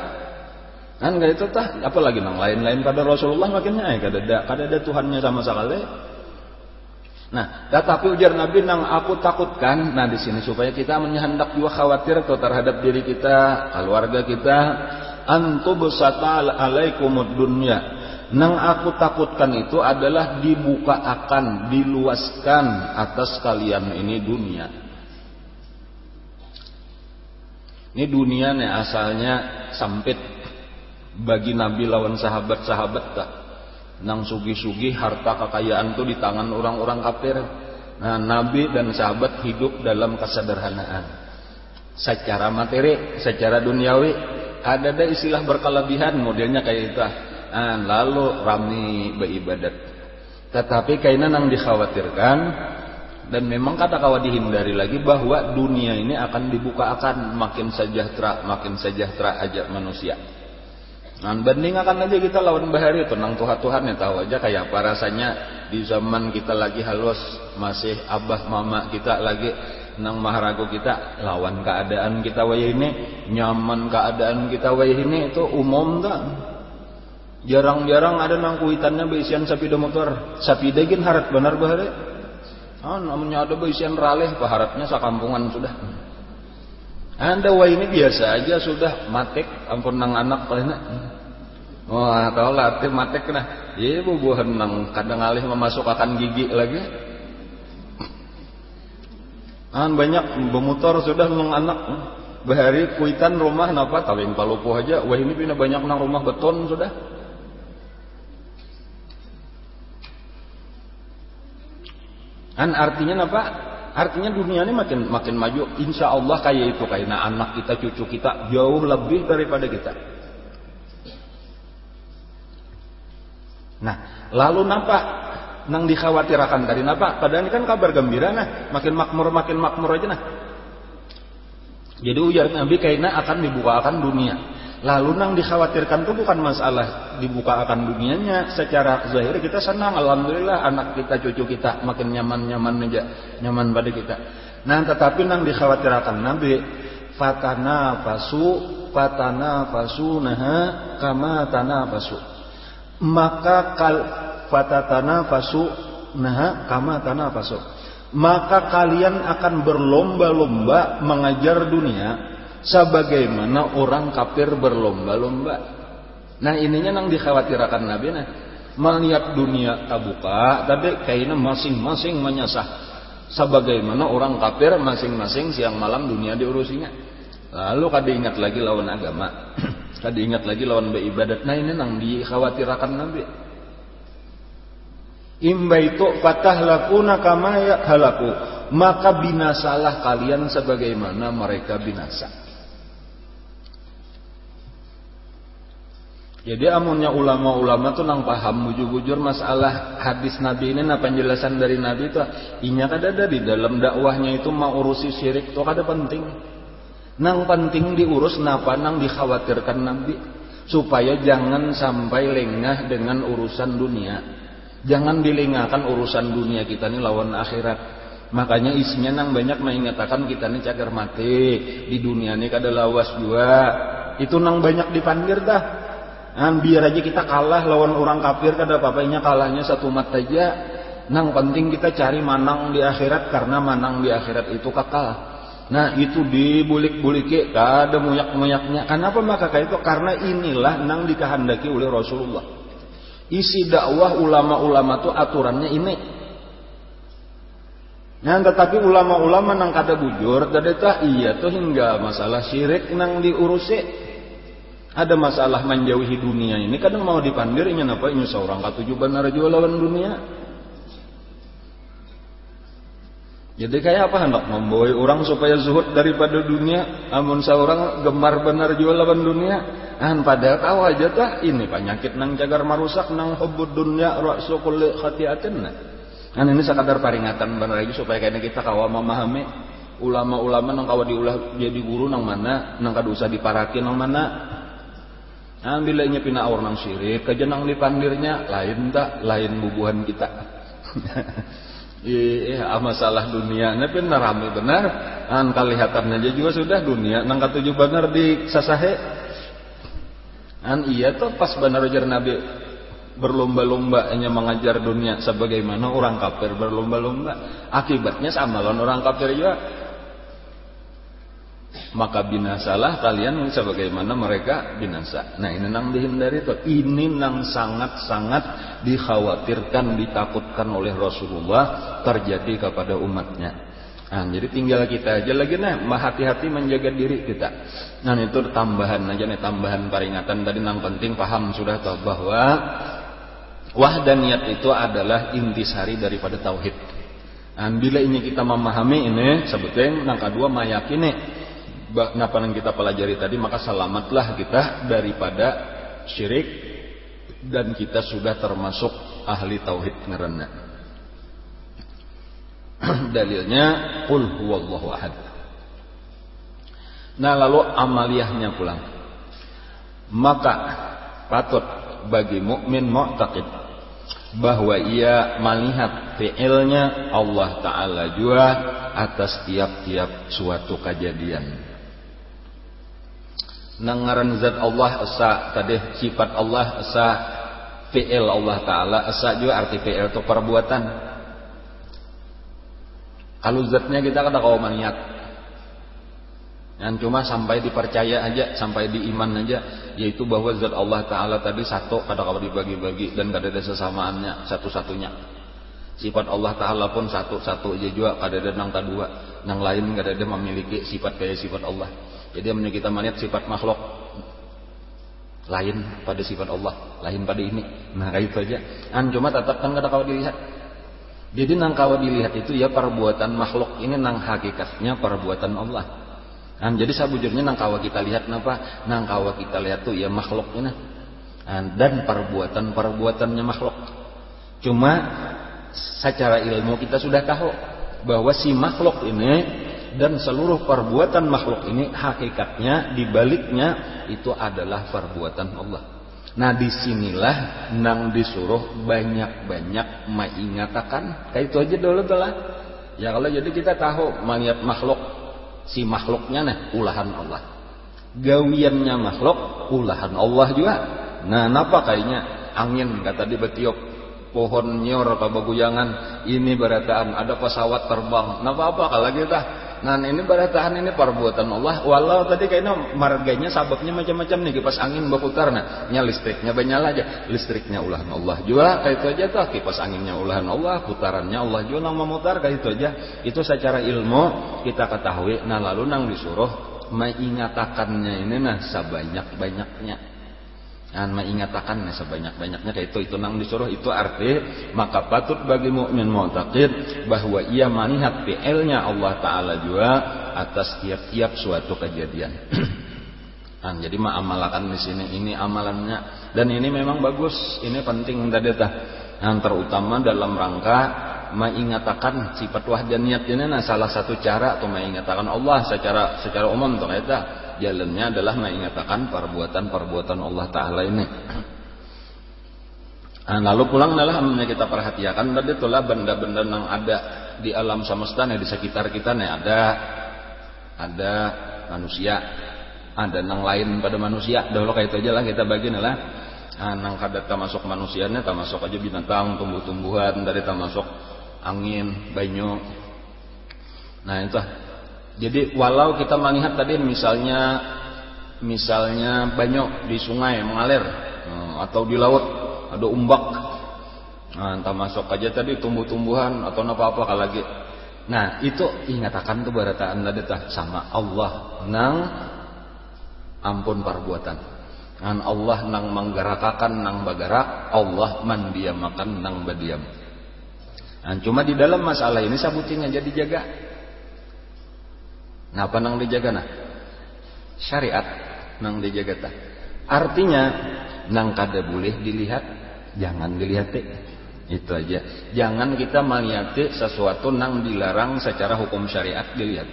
Enggak itu tah, apalagi nang lain-lain pada Rasulullah makinnya kada ada Tuhannya sama sekali. Tetapi ujar Nabi nang aku takutkan, di sini supaya kita hendak juga khawatir terhadap diri kita, keluarga kita, antubsata alaikumud dunya. Nang aku takutkan itu adalah dibuka akan, diluaskan atas kalian ini dunia. Ini dunia nih asalnya sempit bagi Nabi lawan sahabat-sahabat tak. Nang sugi-sugi harta kekayaan tuh di tangan orang-orang kafir. Nah, Nabi dan sahabat hidup dalam kesederhanaan. Secara materi, secara duniawi, ada istilah berkelebihan modelnya kayak itu. Lalu rami beribadat. Tetapi kayaknya nang dikhawatirkan dan memang kata kawa dihindari lagi bahwa dunia ini akan dibuka akan makin sejahtera aja manusia. Banding akan aja kita lawan bahari itu nang Tuhan ya tahu aja kayak apa rasanya di zaman kita lagi halus masih abah mama kita lagi nang maharago kita lawan keadaan kita waya ini nyaman keadaan kita waya ini itu umum tak. Jarang-jarang ada nang kuitannya beisian sapida motor, sapida gin harat benar bahare. Namanya ada beisian raleh, paharatnya sakampungan sudah. Anda wah ini biasa aja sudah matek, ampun nang anak palingna. Wah, tahu lah arti matek nah. Iya bubuhan nang kadang alih memasukkan gigi lagi. Banyak bermotor sudah nang anak. Bahari kuitan rumah napa tawing palupuh aja. Wah ini pina banyak nang rumah beton sudah. Artinya apa? Artinya dunia ini makin maju. Insya Allah kayak itu kayak anak kita, cucu kita jauh lebih daripada kita. Nah, lalu napa? Nang dikhawatirkan tadi napa? Padahal ini kan kabar gembira nah, makin makmur aja nah. Jadi ujar Nabi kayaknya akan dibukakan dunia. Lalu nang dikhawatirkan itu bukan masalah dibuka akan dunianya, secara zahir kita senang, alhamdulillah anak kita, cucu kita makin nyaman aja, nyaman pada kita. Nah, tetapi nang dikhawatirkan Nabi, fatanafasu naha kama tanafasu. Maka fatatanafasu naha kama tanafasu. Maka kalian akan berlomba-lomba mengajar dunia sebagaimana orang kafir berlomba-lomba. Nah ininya nang dikhawatirkan Nabi nah. Melihat dunia terbuka, tapi kayaknya masing-masing menyasah. Sebagaimana orang kafir masing-masing siang malam dunia diurusinya. Lalu kada ingat lagi lawan agama, kada ingat lagi lawan beribadat. Nah ini nang dikhawatirkan Nabi. Imbaitu fatahlakuna kama halaku, maka binasalah kalian sebagaimana mereka binasa. Jadi amunnya ulama-ulama tuh nang paham bujur-bujur masalah hadis Nabi ini, nah penjelasan dari Nabi itu inya kada di dalam dakwahnya itu mau urusi syirik tuh kada penting. Nang penting diurus napa nang dikhawatirkan Nabi supaya jangan sampai lengah dengan urusan dunia. Jangan dilengahkan urusan dunia kita ini lawan akhirat. Makanya isinya nang banyak mengingatkan kita ini cagar mati di dunia ini kada lawas juga. Itu nang banyak dipanggil dah. Biar aja kita kalah lawan orang kafir kada apa-apanya kalahnya satu mat aja. Nang penting kita cari manang di akhirat karena manang di akhirat itu kekal. Nah itu dibulik-buliki kada muyak-muyaknya. Kenapa maka kayak itu? Karena inilah nang dikehendaki oleh Rasulullah. Isi dakwah ulama-ulama itu aturannya ini. Nah tetapi ulama-ulama nang kada bujur kada iya tuh hingga masalah syirik nang diurusi. Ada masalah menjauhi dunia ini kadang mau dipandir inya napa inya seorang katuju benar jual lawan dunia. Jadi kayak apa hendak membawa orang supaya zuhud daripada dunia, amun seorang gemar benar jual lawan dunia. Padahal tahu aja tah ini penyakit nang cagar marusak nang hubbud dunya ra'su kulli khati'atin. Ini sekadar peringatan benar lagi supaya kayaknya kita kawa memahami ulama-ulama nang kawa diulah jadi guru nang mana, nang kada usah diparakin nang mana. Bila nya pina aur nang syirik, kaja nang dipandirnya lain tak, lain bubuhan kita. Masalah dunia, tapi rame benar. Kelihatannya aja juga sudah dunia nang katuju benar di sasahe. Iya tuh pas benar ajar Nabi berlomba-lomba hanya mengajar dunia sebagaimana orang kafir berlomba-lomba. Akibatnya sama lawan orang kafir juga. maka binasalah kalian sebagaimana mereka binasa. Nah ini nang dihindari itu. Ini nang sangat-sangat dikhawatirkan, ditakutkan oleh Rasulullah terjadi kepada umatnya. Nah, jadi tinggal kita aja lagi hati-hati menjaga diri kita. Nah itu tambahan aja nih, tambahan peringatan tadi nang penting paham sudah tahu bahwa wahdaniyat itu adalah intisari daripada tauhid. Nah, bila ini kita memahami ini sebetulnya nang kedua meyakini napa yang kita pelajari tadi, maka selamatlah kita daripada syirik dan kita sudah termasuk ahli tauhid ngaranna. Dalilnya qul huwallahu ahad. Nah lalu amaliyahnya pulang, maka patut bagi mukmin mu'taqid bahwa ia melihat fi'ilnya Allah Ta'ala juga atas tiap-tiap suatu kejadian. Nangaran zat Allah asa tadi sifat Allah asa fi'il Allah Ta'ala asa juga arti fi'il itu perbuatan. Kalau zatnya kita kada kau maniat, yang cuma sampai dipercaya aja, sampai diiman aja, yaitu bahwa zat Allah Ta'ala tadi satu, kada kau dibagi-bagi dan kada ada sesamaannya, satu-satunya. Sifat Allah Ta'ala pun satu-satu aja juga, kada ada nang kedua, nang lain kada ada memiliki sifat kayak sifat Allah. Jadi yang kita melihat sifat makhluk lain pada sifat Allah, lain pada ini. Nah kayak itu aja. Cuma tetap kan kada kau dilihat. Jadi nang kau dilihat itu ya perbuatan makhluk ini nang hakikatnya perbuatan Allah. Jadi sabujurnya nang kau kita lihat napa? Nang kau kita lihat tuh ya makhluk ini. Dan perbuatannya makhluk. Cuma secara ilmu kita sudah tahu bahwa si makhluk ini dan seluruh perbuatan makhluk ini hakikatnya dibaliknya itu adalah perbuatan Allah. Nah disinilah nang disuruh banyak-banyak mengingatakan. Kayak itu aja dulu telah. Ya kalau jadi kita tahu melihat makhluk, si makhluknya ulahan Allah. Gawiannya makhluk ulahan Allah juga. Nah napa kayaknya angin kata di betiup, pohon nyor kabaguyangan, ini barataan ada pesawat terbang. Napa apa kalau kita? Nah ini barataan ini perbuatan Allah. Walau tadi kayaknya marganya sababnya macam-macam nih, kipas angin berputar nya listriknya banyala aja, listriknya ulahan Allah juga kayak itu aja tuh, kipas anginnya ulahan Allah, putarannya Allah juga nang memutar kayak itu aja. Itu secara ilmu kita ketahui. Nah lalu nang disuruh mengingatakannya ini sebanyak-banyaknya. Mengingatakan sebanyak-banyaknya kayak itu nang disuruh. Itu arti maka patut bagi mukmin mu'taqid bahwa ia melihat fi'ilnya Allah Ta'ala juga atas tiap-tiap suatu kejadian. Jadi mengamalkan di sini ini amalannya, dan ini memang bagus, ini penting tadi tah. Yang terutama dalam rangka mengingatakan sifat wahdaniyat ini salah satu cara atau mengingatakan Allah secara umum tuh kayak jalannya adalah mengingatakan perbuatan Allah Ta'ala ini. Lalu pulang adalah kita perhatikan tadi itulah benda-benda yang ada di alam semesta di sekitar kita ada manusia, ada yang lain pada manusia. Dahulu kayak itu aja lah kita bagi lah. Nang kada termasuk manusianya, termasuk aja binatang, tumbuh-tumbuhan, dari termasuk angin, banyu. Nah itu. Jadi walau kita melihat tadi misalnya banyu di sungai mengalir atau di laut ada ombak, entah masuk aja tadi tumbuh-tumbuhan atau apa-apa lagi. Nah itu ingatakan tuh barataan tadi sama Allah nang ampun perbuatan. Allah nang menggerakkan nang bergerak, Allah mendiamakan nang berdiam. Cuma di dalam masalah ini sabuting aja dijaga. Nah apa nang dijaga syariat nang dijaga artinya nang kada boleh dilihat jangan dilihat itu aja. Jangan kita melihat sesuatu nang dilarang secara hukum syariat dilihat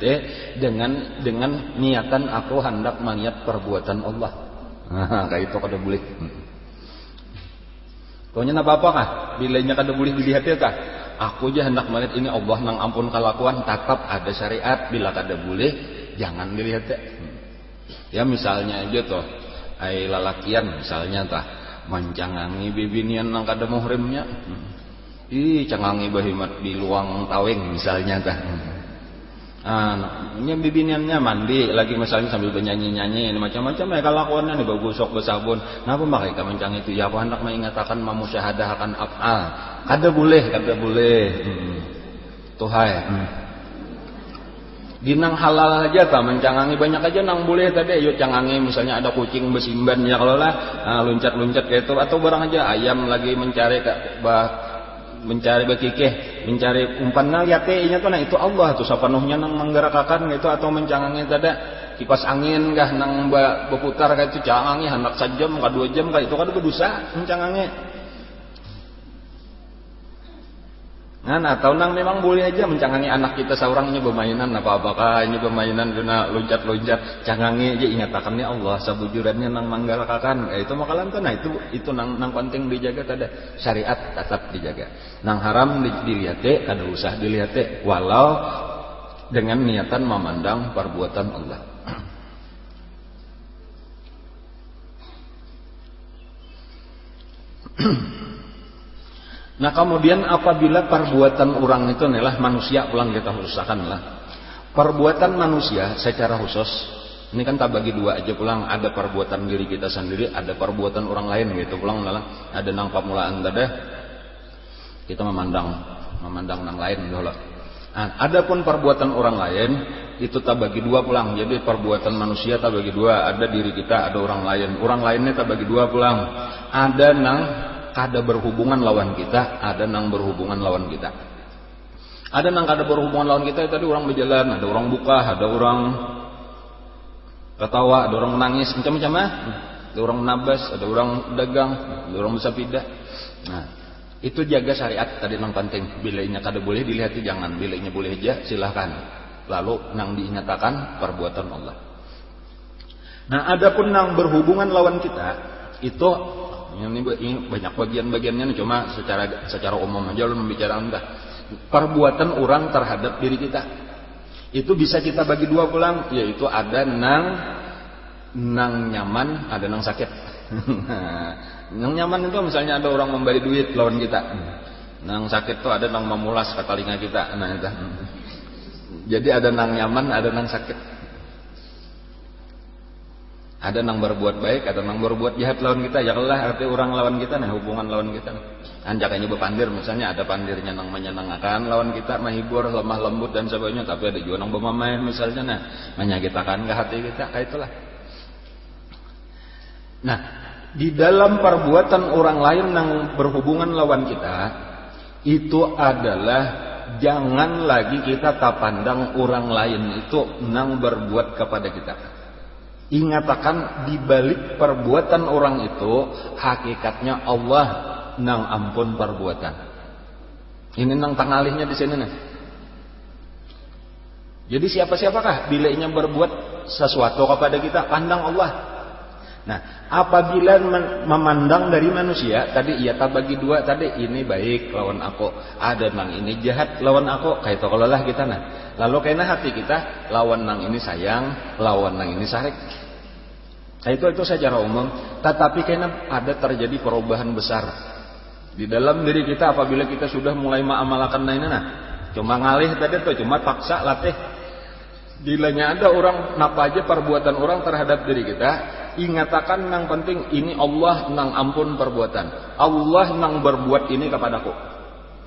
dengan niatan aku hendak melihat perbuatan Allah. Kayak itu kada boleh. Pokoknya apa kah bilanya kada boleh dilihat kah? Aku aja hendak melihat ini Allah nang ampun kalakuan, tetap ada syariat. Bila kada boleh jangan dilihat ya. Misalnya aja tuh ai lalakian misalnya mancangangi bibinian nang kada muhrimnya, cangangi bahimat di luang taweng misalnya Nya bibiniannya mandi lagi misalnya sambil bernyanyi-nyanyi ini macam-macam ya kelakuannya nih bagusok bersabun. Napa makai ka mencang itu ya aku hendak mengatakan mamusyahadah akan af'al. Kada boleh. Tuhai. Dinang halal aja ta mencangangi banyak aja nang boleh tadi ayo cangangi misalnya ada kucing besimban ya kalau lah loncat-loncat kayak itu atau barang aja ayam lagi mencari mencari bekikeh, mencari umpanna yate nya tuh nah itu Allah tuh sapanuhnya nang manggarakakan gitu atau mencangangnya tada kipas angin kah nang berputar kayak itu cangangi hendak sajam ka 2 jam kah itu kada berdosa mencangangnya. Nah, atau nang memang boleh aja mencangangi anak kita seorangnya bermainan apa-apakah ini bermainan guna loncat-loncat cangangi aja ingatakannya Allah sabujurannya nang manggalakakan itu makalan tuh nah itu nang penting dijaga tada syariat tetap dijaga nang haram dilihat kada usah dilihat walau dengan niatan memandang perbuatan Allah. Nah kemudian apabila perbuatan orang itu adalah manusia pulang kita usahakan lah perbuatan manusia secara khusus ini kan tak bagi dua aja pulang ada perbuatan diri kita sendiri ada perbuatan orang lain gitu pulang adalah ada nang pamulaan tadi kita memandang nang lain dulu. Nah, adapun perbuatan orang lain itu tak bagi dua pulang jadi perbuatan manusia tak bagi dua ada diri kita ada orang lainnya tak bagi dua pulang ada nang kada berhubungan lawan kita, ada nang berhubungan lawan kita. Ada nang kada berhubungan lawan kita tadi orang berjalan, ada orang buka, ada orang ketawa, ada orang menangis, macam-macam ada orang menabas, ada orang dagang, ada orang bersapidah. Nah, itu jaga syariat tadi nang penting. Bilainya kada boleh dilihat jangan, bilainya boleh aja silahkan. Lalu nang dinyatakan perbuatan Allah. Nah, adapun nang berhubungan lawan kita itu ini banyak bagian-bagiannya cuma secara umum aja lu membicarakan perbuatan orang terhadap diri kita itu bisa kita bagi dua pulang yaitu ada nang nyaman ada nang sakit. Nang nyaman itu misalnya ada orang memberi duit lawan kita nang sakit tuh ada nang memulas ke telinga kita nah itu. Jadi ada nang nyaman ada nang sakit. Ada nang berbuat baik, ada nang berbuat jahat lawan kita. Ya Allah arti orang lawan kita, nah hubungan lawan kita. Anjaknya berpandir, misalnya ada pandirnya nang menyenangkan lawan kita, menghibur, lemah lembut dan sebagainya. Tapi ada juga nang bermain misalnya, nah menyakitkan ke hati kita, kayak itulah. Nah, di dalam perbuatan orang lain nang berhubungan lawan kita, itu adalah jangan lagi kita tak pandang orang lain itu nang berbuat kepada kita. Ingatakan di balik perbuatan orang itu hakikatnya Allah nang ampun perbuatan. Ini nang tangalihnya di sini nih. Jadi siapa-siapakah bilainya berbuat sesuatu kepada kita pandang Allah. Nah, apabila memandang dari manusia tadi ia tak bagi dua tadi ini baik lawan aku, ada nang ini jahat lawan aku, kayak itu kalau lah kita nah. Lalu kena hati kita lawan nang ini sayang, lawan nang ini sarik. Nah, itu secara umum, tetapi kena ada terjadi perubahan besar di dalam diri kita apabila kita sudah mulai mengamalkan ini nah. Cuma ngalih tadi tuh cuma paksa latih. Bilanya ada orang napa aja perbuatan orang terhadap diri kita, ingatakan yang penting ini Allah nang ampun perbuatan. Allah nang berbuat ini kepadaku.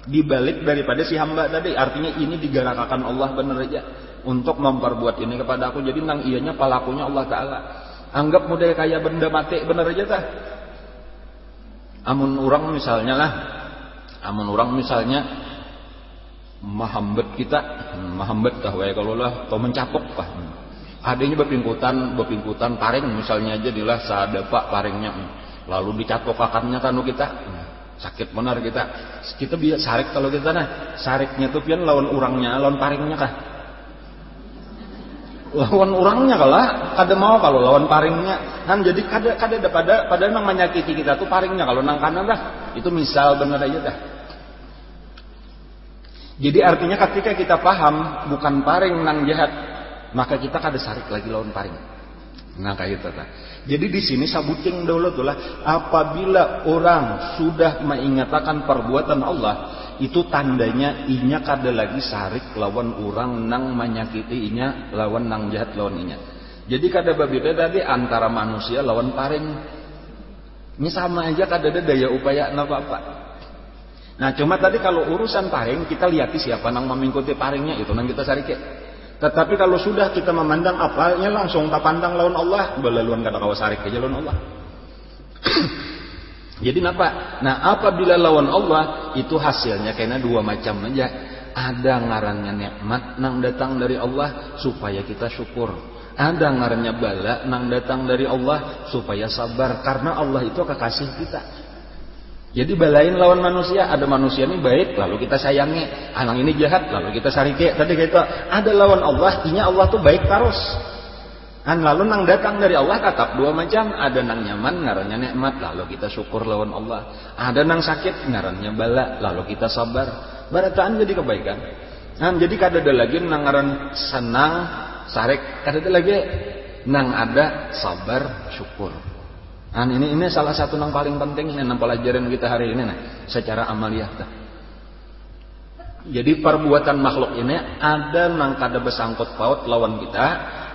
Dibalik daripada si hamba tadi, artinya ini digarakakan Allah benar aja untuk memperbuat ini kepadaku. Jadi nang ianya pelakunya Allah Ta'ala. Anggap model kayak benda mati bener aja tah. Amun orang misalnya mahambet kita, mahambet tah wae kalau lah atau mencapok kah. Adanya bepingkutan paring misalnya aja dilah sadepa paringnya. Lalu dicapok kakannya kanu kita. Sakit benar kita. Kita biasa sarik kalau kita nah. Sariknya tuh pian lawan urangnya, lawan paringnya kah? Lawan orangnya kalah, kada mau kalau lawan paringnya. Kan jadi kada pada nang menyakiti kita tuh paringnya kalau nang kanan dah. Itu misal bener aja dah. Jadi artinya ketika kita paham bukan paring nang jahat, maka kita kada sarik lagi lawan paring. Nah kayak gitu dah. Jadi di sini sabuting dulu tuh lah apabila orang sudah mengingatakan perbuatan Allah itu tandanya inya kada lagi sarik lawan orang nang menyakiti inya lawan nang jahat lawan inya. Jadi kada berbeda tadi antara manusia lawan paring. Ini sama aja kada ada daya upaya apa-apa. Nah cuma tadi kalau urusan paring kita lihat siapa nang mengikuti paringnya itu nang kita sarike. Tetapi kalau sudah kita memandang apalnya langsung tak pandang lawan Allah, belaluan kada kawa sarik aja lawan Allah. Jadi apa? Nah apabila lawan Allah itu hasilnya kena dua macam aja. Ada ngarannya nikmat nang datang dari Allah supaya kita syukur. Ada ngarannya bala nang datang dari Allah supaya sabar karena Allah itu kekasih kita. Jadi balain lawan manusia, ada manusia ini baik lalu kita sayangi, anak ini jahat lalu kita sarike. Tadi kita ada lawan Allah, artinya Allah tuh baik terus. Lalu nang datang dari Allah tetap dua macam, ada nang nyaman ngarannya nikmat lalu kita syukur lawan Allah. Ada nang sakit ngarannya bala lalu kita sabar. Barataan jadi kebaikan. Jadi kada ada lagi nang ngaran senang sarek, kada ada lagi nang ada sabar syukur. Ini salah satu nang paling penting nang pelajaran kita hari ini secara amaliyah. Jadi perbuatan makhluk ini ada nang kada bersangkut paut lawan kita.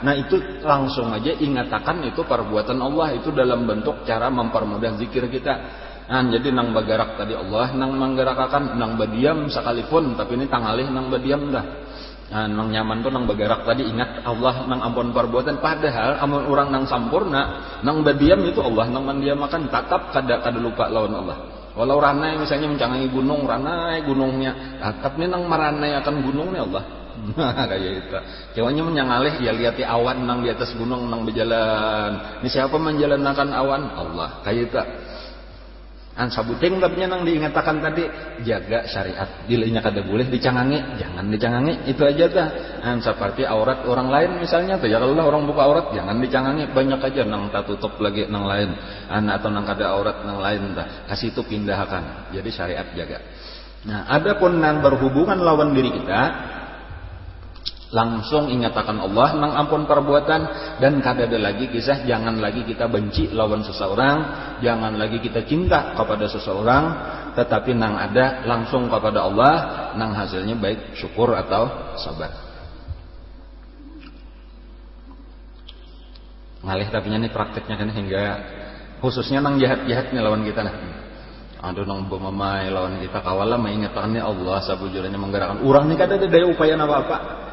Nah itu langsung aja ingatakan itu perbuatan Allah itu dalam bentuk cara mempermudah zikir kita. Jadi nang bagarak tadi Allah nang menggerakkan nang badiam sekalipun tapi ini tangalih nang badiam dah. Nang nyaman tuh nang bagarak tadi ingat Allah nang ampun perbuatan padahal amun orang nang sampurna nang badiam itu Allah nang mendiamakan tetap kada lupa lawan Allah. Walau ranai misalnya mencangangi gunung ranai gunungnya tetap nih nang maranai akan gunungnya Allah. Kayak itu. Cewanya menyangalih ya lihat awan nang di atas gunung nang berjalan. Ini siapa menjalankan awan? Allah. Kayak itu. Sabuting tapi nang diingatakan tadi jaga syariat. Dilainya kada boleh dicangangi, jangan dicangangi. Itu aja dah. Seperti aurat orang lain misalnya tuh ya kalau orang buka aurat jangan dicangangi, banyak aja nang tak tutup lagi nang lain. Atau nang kada aurat nang lain dah. Kasih itu pindahkan. Jadi syariat jaga. Nah, adapun nang berhubungan lawan diri kita langsung ingatakan Allah nang ampun perbuatan dan kada ada lagi kisah jangan lagi kita benci lawan seseorang, jangan lagi kita cinta kepada seseorang, tetapi nang ada langsung kepada Allah nang hasilnya baik syukur atau sabar. Ngalih tapi ini prakteknya kan hingga khususnya nang jahat-jahatnya lawan kita aduh nang bomamai lawan kita kawala mengingatkannya Allah sabujurnya menggerakkan orang ini kada ada daya upaya apa-apa.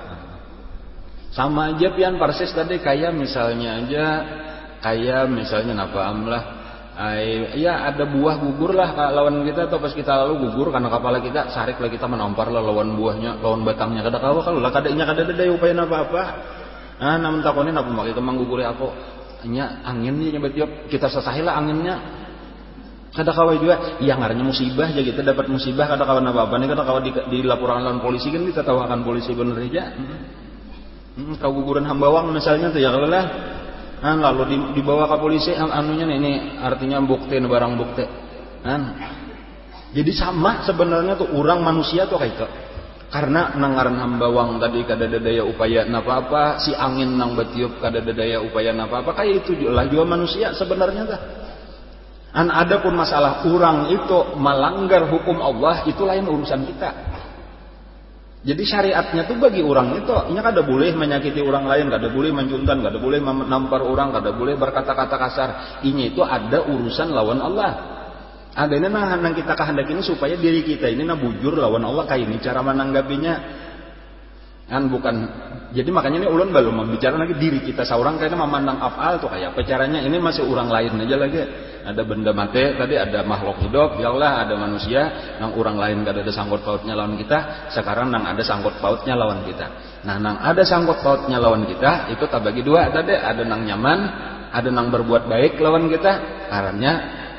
Sama aja pian persis tadi kayak misalnya napa amlah ya ada buah gugur lah lawan kita atau pas kita lalu gugur karena kepala kita sarik lah kita menampar lah lawan buahnya lawan batangnya kada kawa kalau lah kadanya kada ada daya upaya apa namun takonin apa makai kemang guguri aku nya anginnya nyebet kita sesahilah anginnya kada kawa juga ya ngarannya musibah aja kita dapat musibah kada kawa apa-apa nih kada kawa dilaporkan lawan polisi kan kita tahu akan polisi bener aja. Kau guguran Hambawang misalnya tuh ya kalau lah lalu dibawa ke polisi anunya ini artinya bukti barang bukti jadi sama sebenarnya tuh orang manusia tuh kayak itu karena nangaran Hambawang tadi kada ada daya upaya apa-apa si angin nang betiup kada ada daya upaya apa-apa kayak itu lah juga manusia sebenarnya tuh ada pun masalah orang itu melanggar hukum Allah itu lain urusan kita. Jadi syariatnya tuh bagi orang itu, ini kada boleh menyakiti orang lain, kada boleh menjuntan, kada boleh menampar orang, kada boleh berkata-kata kasar. Ini itu ada urusan lawan Allah. Adanya nang kita kehendak ini supaya diri kita ini bujur lawan Allah kayak ini cara menanggapinya. Kan bukan. Jadi makanya ini ulun belum membicara lagi diri kita seorang karena memandang afal tuh kayak apa caranya ini masih orang lain aja lagi. Ada benda mati tadi ada makhluk hidup ya Allah ada manusia nang orang lain gak ada sangkut pautnya lawan kita sekarang nang ada sangkut pautnya lawan kita. Nah nang ada sangkut pautnya lawan kita itu tak bagi dua tadi ada nang nyaman ada nang berbuat baik lawan kita karena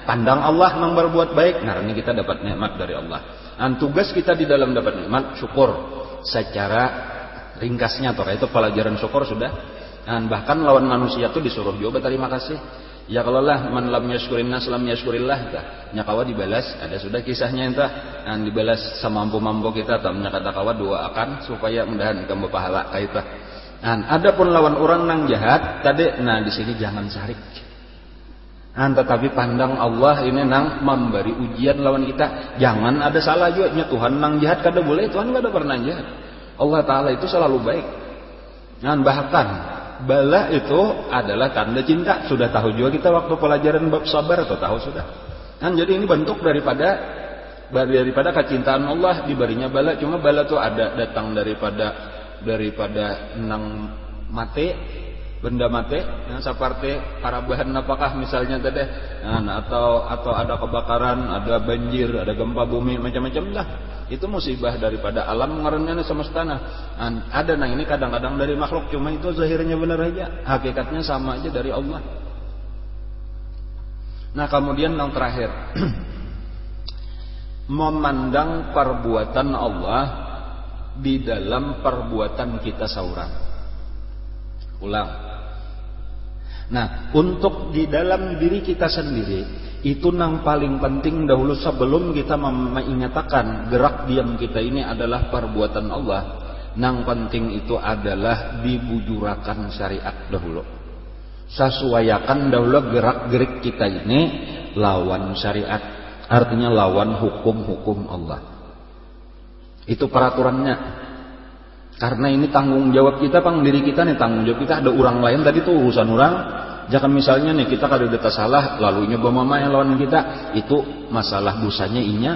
pandang Allah nang berbuat baik karena kita dapat nikmat dari Allah. Dan tugas kita di dalam dapat nikmat syukur secara ringkasnya toh itu pelajaran syukur sudah. Dan bahkan lawan manusia tuh disuruh juga terima kasih. Ya kalau lah man lam yashkurin nas lam yashkurillah nyakawa dibalas ada sudah kisahnya entah dan dibalas semampu-mampu kita atau nyakata kawa doakan supaya mudahan kamu pahala kaita. Dan adapun lawan orang nang jahat tadi nah di sini jangan sarik. Tetapi pandang Allah ini nang memberi ujian lawan kita. Jangan ada salah juga nya Tuhan nang jahat kada boleh, Tuhan kada pernah jahat. Allah Ta'ala itu selalu baik. Bahkan bala itu adalah tanda cinta. Sudah tahu juga kita waktu pelajaran bab sabar, atau tahu sudah. Jadi ini bentuk daripada kecintaan Allah diberinya bala. Cuma bala itu ada datang daripada nang mate, benda mate, seperti parabahan apakah misalnya tadi, atau ada kebakaran, ada banjir, ada gempa bumi, macam-macam lah. Itu musibah daripada alam ngaranna semestana. Ada nang ini kadang-kadang dari makhluk, cuma itu zahirnya benar aja, hakikatnya sama aja dari Allah. Kemudian yang terakhir, memandang perbuatan Allah di dalam perbuatan kita seorang. Ulang. Untuk di dalam diri kita sendiri, itu yang paling penting dahulu sebelum kita mengingatkan gerak diam kita ini adalah perbuatan Allah. Yang penting itu adalah dibujurakan syariat dahulu. Sesuaikan dahulu gerak-gerik kita ini lawan syariat. Artinya lawan hukum-hukum Allah. Itu peraturannya. Karena ini tanggung jawab kita, diri kita nih tanggung jawab kita. Ada orang lain tadi tuh urusan orang. Jangan misalnya nih kita kada ada salah lalu nyoba mama yang lawan kita, itu masalah dosanya inya.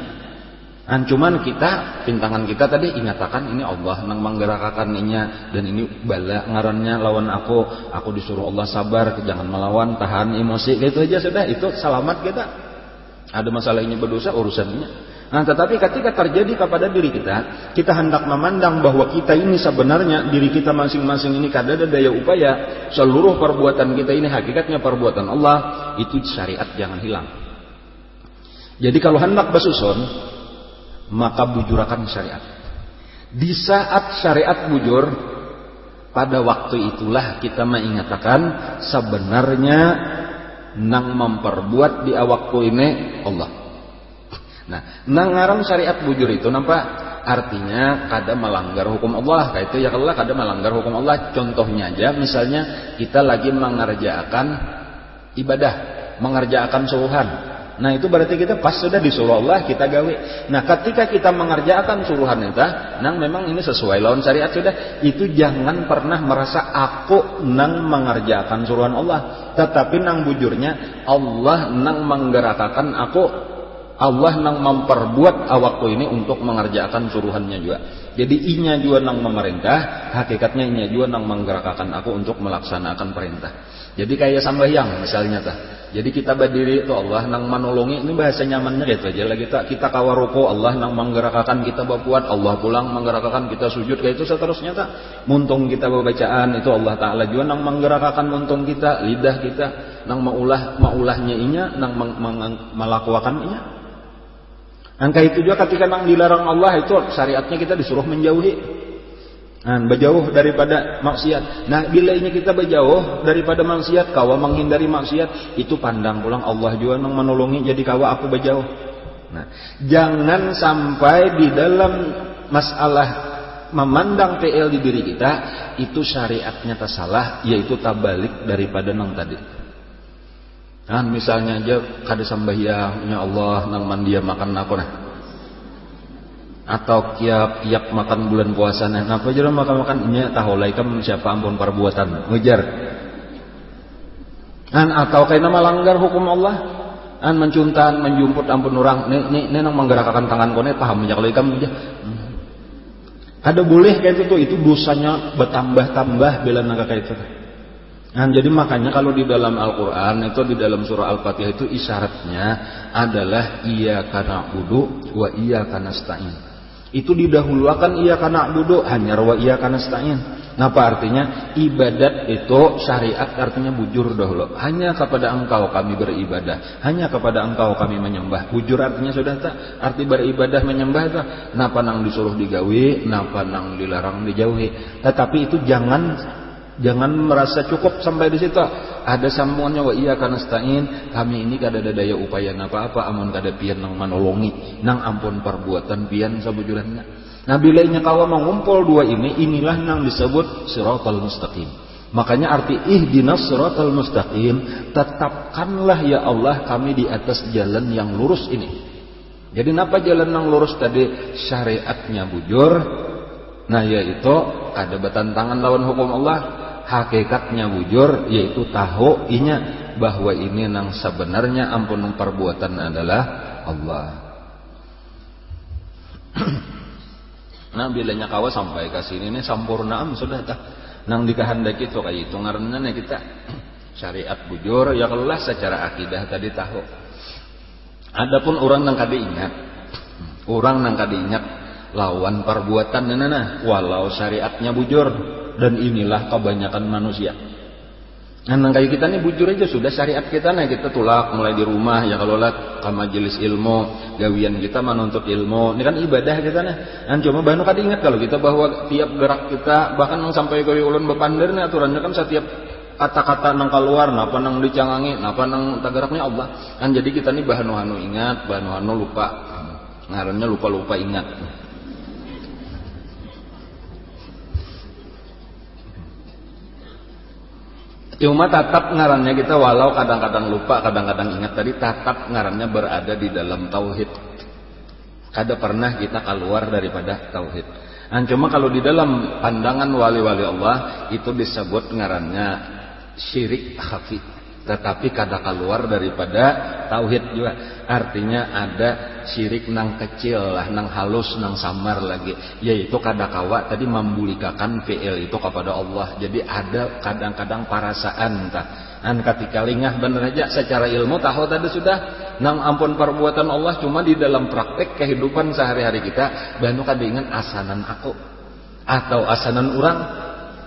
Cuman kita pintangan kita tadi ingatakan ini Allah nang menggerakkan inya, dan ini bala ngarannya lawan aku disuruh Allah sabar, jangan melawan, tahan emosi, gitu aja sudah, itu selamat kita. Ada masalah ini berdosa urusannya. Tetapi ketika terjadi kepada diri kita, kita hendak memandang bahwa kita ini sebenarnya diri kita masing-masing ini kada ada daya upaya, seluruh perbuatan kita ini hakikatnya perbuatan Allah, itu syariat jangan hilang. Jadi kalau hendak bersusun, maka bujurakan syariat. Di saat syariat bujur, pada waktu itulah kita mengingatkan sebenarnya nang memperbuat di waktu ini Allah. Nang ngaran syariat bujur itu nampak artinya kada melanggar hukum Allah. Kayak itu ya kalau kada melanggar hukum Allah. Contohnya aja misalnya kita lagi mengerjakan ibadah, mengerjakan suruhan. Itu berarti kita pas sudah disuruh Allah kita gawe. Ketika kita mengerjakan suruhan itu, memang ini sesuai lawan syariat sudah. Itu jangan pernah merasa aku nang mengerjakan suruhan Allah, tetapi nang bujurnya Allah nang menggerakkan aku. Allah nang memperbuat awakku ini untuk mengerjakan suruhannya juga. Jadi inya juga nang memerintah, hakikatnya inya juga nang menggerakkan aku untuk melaksanakan perintah. Jadi kayak sambayang misalnya Jadi kita berdiri itu Allah nang menolongi, ini bahasa nyamannya gitu aja lah kita kawaruko, Allah nang menggerakkan kita berbuat, Allah pulang menggerakkan kita sujud, kayak itu seterusnya muntung kita bacaan itu Allah Ta'ala juga nang menggerakkan muntung kita, lidah kita nang maulahnya inya nang melakukan inya. Angka itu juga ketika nang dilarang Allah itu syariatnya kita disuruh menjauhi, berjauh daripada maksiat. Bila ini kita berjauh daripada maksiat, kawa menghindari maksiat, itu pandang pulang Allah juga nang menolongi, jadi kawa aku berjauh. Jangan sampai di dalam masalah memandang PL di diri kita itu syariatnya tersalah, yaitu tabalik daripada nang tadi. Misalnya aja kada sambahyangnya Allah nang mandia makan aku atau kiap makan bulan puasa apa aja makan tahu laikam siapa ampun perbuatan ngejar atau kayak nama langgar hukum Allah mencuntan menjumput ampun orang ini nang menggerakkan tangan kone paham ya kalau ikam aja ada boleh kayak itu dosanya bertambah-tambah bila naga kayak itu. Jadi makanya kalau di dalam Al-Quran itu di dalam surah Al-Fatihah itu isyaratnya adalah iyyaka na'budu wa iyyaka nasta'in. Itu didahulukan iyyaka na'budu hanya wa iyyaka nasta'in. Apa artinya? Ibadat itu syariat artinya bujur dahulu. Hanya kepada engkau kami beribadah, hanya kepada engkau kami menyembah. Bujur artinya sudah tak arti beribadah menyembah tak. Napa nang disuruh digawe, napa nang dilarang dijauhi. Tetapi itu jangan merasa cukup sampai di situ. Ada sambungannya wa iyyaka nasta'in. Kami ini kada ada daya upaya apa-apa, amun kada pian nang manolongi, nang ampun perbuatan pian sabujurannya. Bila inya kawa mengumpul dua ini, inilah nang disebut siratal mustaqim. Makanya arti ihdinas siratal mustaqim, tetapkanlah ya Allah kami di atas jalan yang lurus ini. Jadi napa jalan yang lurus tadi? Syariatnya bujur, nah yaitu kada bertentangan lawan hukum Allah. Hakikatnya bujur, yaitu tahu inya bahwa ini nang sebenarnya ampun perbuatan adalah Allah. Nah bilanya kawa sampai ke sini nih sampurnaam sudah tak nang dikehendaki itu kayak itu ngaranna kita syariat bujur ya kalau lah secara akidah tadi tahu. Adapun orang nang kada ingat lawan perbuatan walau syariatnya bujur, dan inilah kebanyakan manusia. Nah kayak kita nih bujur aja sudah syariat kita nih kita tulak mulai di rumah ya kalau lah ke majelis ilmu gawian kita menuntut ilmu ini kan ibadah kita nih. Dan cuma bahkan kada ingat kalau kita bahwa tiap gerak kita bahkan sampai ke ulun bepander nih aturannya kan setiap kata-kata nang keluar napa nang dicangangi napa nang tageraknya Allah. Kan jadi kita nih bahanu ingat bahanu lupa ngarannya lupa ingat. Cuma tatap ngarannya kita walau kadang-kadang lupa, kadang-kadang ingat tadi tatap ngarannya berada di dalam tauhid. Kada pernah kita keluar daripada tauhid. Dan cuma kalau di dalam pandangan wali-wali Allah itu disebut ngarannya syirik khafi, tetapi kada keluar daripada tauhid juga. Artinya ada syirik nang kecil lah, nang halus, nang samar lagi, yaitu kada kawa tadi membulikakan fi'il itu kepada Allah. Jadi ada kadang-kadang perasaan dan ketika lingah bener aja secara ilmu tahu tadi sudah nang ampun perbuatan Allah, cuma di dalam praktek kehidupan sehari-hari kita banu kada ingat asanan aku atau asanan orang.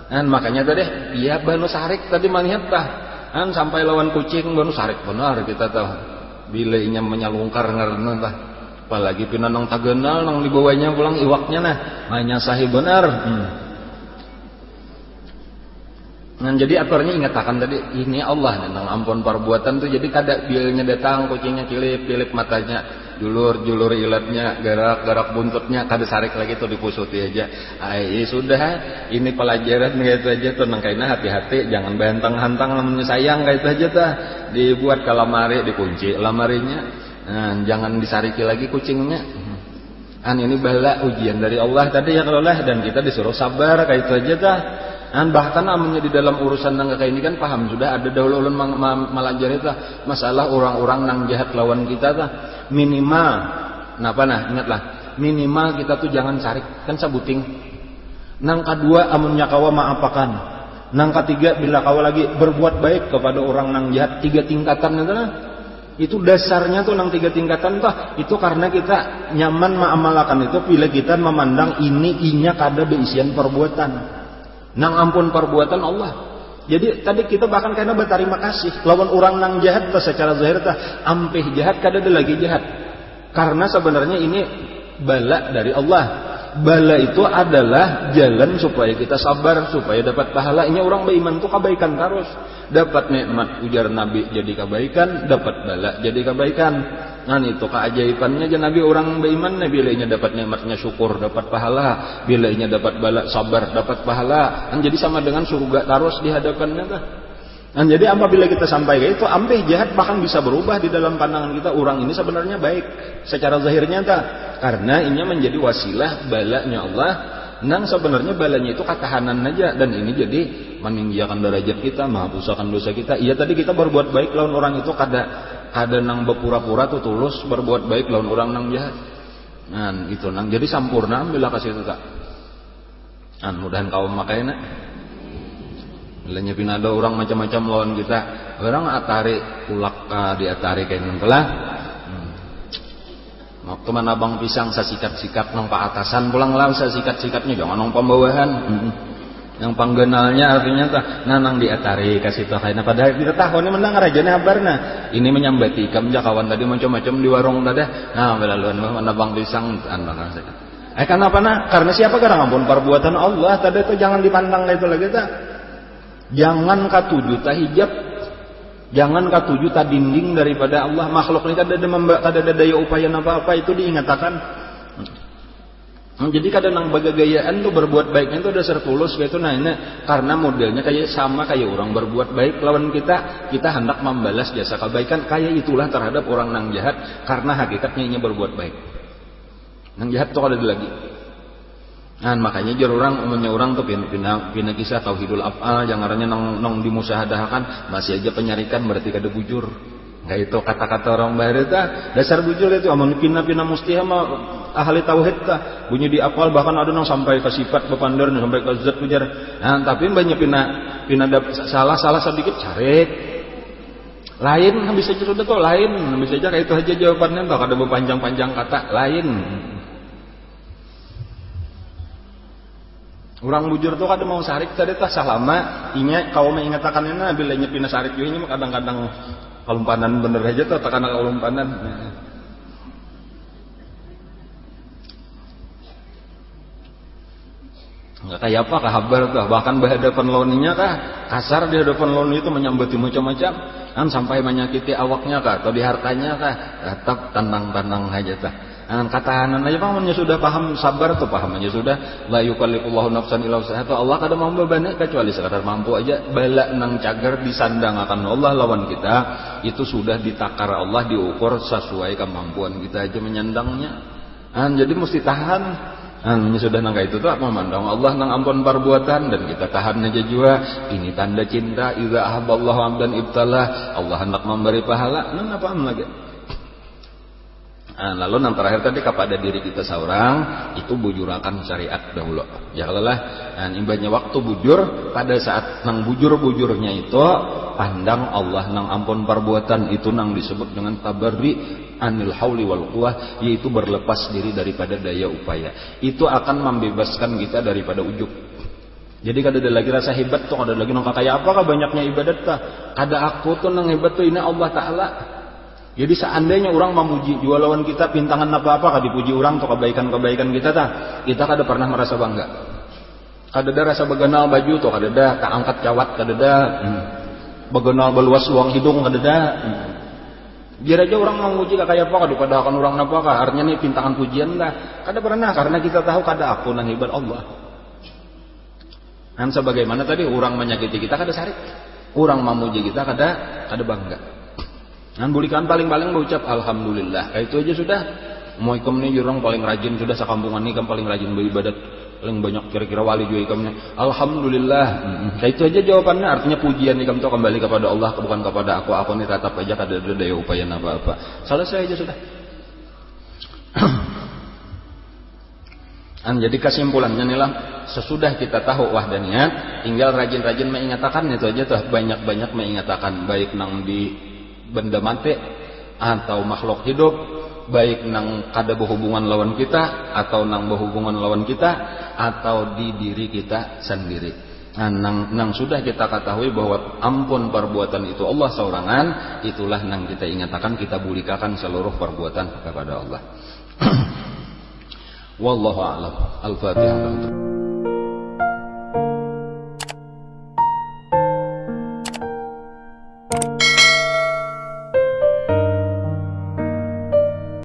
Dan makanya tadi iya banu sarik tadi melihat kan sampai lawan kucing banu sarik benar kita tahu bila inya menyalungkar ngaranna tah apalagi pina nang tagenal nang dibawanya pulang iwaknya nah hanya sahih benar. Nah jadi aturnya ingatakan tadi ini Allah nang ampun perbuatan tuh jadi kada bilnya datang kucingnya kilip matanya julur ilatnya garak buntutnya kada sarik lagi tuh dipusuti aja. Sudah ini pelajaran gitu aja tuh nang kaina hati-hati jangan bentang-hantang namanya sayang kayak itu aja tah dibuat ke lamari dikunci lamarinya. Nah, jangan disariki lagi kucingnya. Ini bala ujian dari Allah tadi ya kalau lah dan kita disuruh sabar kayak itu aja tah. Dan bahkan namanya di dalam urusan nang kayak ini kan paham sudah ada dahulu ulun malajar itu masalah orang-orang nang jahat lawan kita tah minimal ingatlah minimal kita tuh jangan sarik kan sabuting. Nang kedua amunnya kawa maapakan. Nang ketiga bila kawa lagi berbuat baik kepada orang nang jahat 3 tingkatan itu dasarnya tuh nang 3 tingkatan tuh itu karena kita nyaman mengamalkan itu bila kita memandang inya kada beisian perbuatan nang ampun perbuatan Allah. Jadi tadi kita bahkan karena berterima kasih lawan orang nang jahat secara zahir ampih jahat kada ada lagi jahat karena sebenarnya ini bala dari Allah. Bala itu adalah jalan supaya kita sabar supaya dapat pahala. Ini orang beriman itu kebaikan terus dapat nikmat ujar Nabi jadi kebaikan dapat bala jadi kebaikan. Nah itu keajaibannya aja Nabi orang beriman bilanya dapat nikmatnya syukur dapat pahala bilanya dapat bala sabar dapat pahala. Dan jadi sama dengan surga terus di hadapannya tuh. Dan jadi apabila kita sampai ke itu ampih jahat bahkan bisa berubah di dalam pandangan kita orang ini sebenarnya baik secara zahirnya karena ini menjadi wasilah balanya Allah. Nang sebenarnya balanya itu katahanan aja dan ini jadi meninggikan derajat kita menghapuskan dosa kita. Iya tadi kita berbuat baik lawan orang itu kada nang berpura-pura tuh tulus berbuat baik lawan orang nang jahat. Nah itu nang jadi sampurna bila kasih itu tak. Mudahan kau makainya. Bilanya pinada orang macam-macam lawan kita orang atari ulak diatari kayak nengkelah. Waktu mana bang pisang saya sikat-sikat nang pak atasan pulang lah saya sikat-sikatnya jangan nang pembawahan. Yang panggenalnya artinya nanang diatari kasih tahu kayaknya padahal kita tahu ini mendengar aja nih kabarnya ini menyambati kamu kawan tadi macam-macam di warung tadi nah belaluan mana bang pisang kenapa karena siapa garang ampun perbuatan Allah tadi itu jangan dipandang itu lagi jangan katuju hijab jangan katuju dinding daripada Allah makhluk ini kada ada daya upaya apa-apa itu diingatakan. Jadi kadang nang bagagayaan tuh berbuat baiknya tuh dasar tulus gitu. Nah ini karena modelnya kayak sama kayak orang berbuat baik lawan kita hendak membalas jasa kebaikan kayak itulah terhadap orang nang jahat karena hakikatnya ini berbuat baik. Nang jahat tuh ada lagi. Nah makanya jar orang umumnya orang tuh pina kisah tauhidul af'al yang ngarannya nong dimusahadahkan masih aja penyarikan berarti kada bujur. Nggak itu kata-kata orang baru tah dasar bujur itu amun pina mustihah mah ahli tauhid tah bunyi di apal bahkan ada nang sampai ke sifat bepandar sampai ke zat ujar. Nah tapi banyak pina salah sedikit carik lain bisa aja sudah tuh lain bisa aja kayak itu aja jawabannya tuh kada berpanjang-panjang kata lain. Orang bujur tuh kada mau sarik tadi tah salama inya kau mengatakan ini bila nya pina sarik juga ini kadang-kadang kalumpanan bener aja tuh takana kalumpanan. Enggak kayak apa kabar tuh bahkan berhadapan lawannya kah kasar di hadapan lawan itu menyambati macam-macam kan sampai menyakiti awaknya kah atau di hartanya kah tetap tantang-tantang aja tuh. Katahanan aja pamannya sudah paham sabar tuh paham aja sudah la yukallifullahu nafsan illa wus'aha Allah kada mau beban kecuali sekadar mampu aja bala nang cager disandang akan Allah lawan kita itu sudah ditakar Allah diukur sesuai kemampuan kita aja menyandangnya. Jadi mesti tahan. Sudah nang itu tuh memandang Allah nang ampun perbuatan dan kita tahan aja juga ini tanda cinta idza ahabballahu 'abdan ibtalah Allah hendak memberi pahala nan apa lagi. Lalu yang terakhir tadi kepada diri kita seorang itu bujurakan syariat dahulu. Ya Allah, ibaratnya waktu bujur pada saat nang bujur-bujurnya itu pandang Allah nang ampun perbuatan itu nang disebut dengan tabarri anil hauli wal quwwah yaitu berlepas diri daripada daya upaya. Itu akan membebaskan kita daripada ujub. Jadi kada ada lagi rasa hebat tuh, kada lagi nang kayak apakah banyaknya ibadat tah. Kada aku tuh nang hebat tuh ini Allah Taala. Jadi seandainya orang memuji jual lawan kita pintangan apa-apa kada dipuji orang tuh kebaikan-kebaikan kita tah, kita kada pernah merasa bangga. Kada ada rasa begenal baju tuh kada ada, tak angkat cawat kada ada. Begenal beluas luang hidung kada ada. Biar aja orang memuji kayak apa kada padahal orang napa kah artinya nih pintangan pujian dah. Kada pernah karena kita tahu kada aku nang hebat Allah. Dan sebagaimana tadi orang menyakiti kita kada sarik. Orang memuji kita kada bangga. Dan bulikan paling-paling berucap alhamdulillah. Kayak itu aja sudah. Mau ikam nih orang paling rajin sudah sekampungan nih kan paling rajin beribadat. Paling banyak kira-kira wali juga ikamnya. Alhamdulillah. Kayak itu aja jawabannya. Artinya pujian ikam itu kembali kepada Allah bukan kepada aku. Aku nih tatap aja kada ada daya upaya apa-apa. Selesai aja sudah. Jadi kesimpulannya nih lah. Sesudah kita tahu wahdaniyat, tinggal rajin-rajin mengatakan itu aja tuh banyak-banyak mengatakan baik nang di benda mati atau makhluk hidup baik nang kada berhubungan lawan kita atau nang berhubungan lawan kita atau di diri kita sendiri. Nang sudah kita ketahui bahwa ampun perbuatan itu Allah saurangan itulah nang kita ingatkan kita bulikakan seluruh perbuatan kepada Allah. Wallahu a'lam. Al-Fatihah.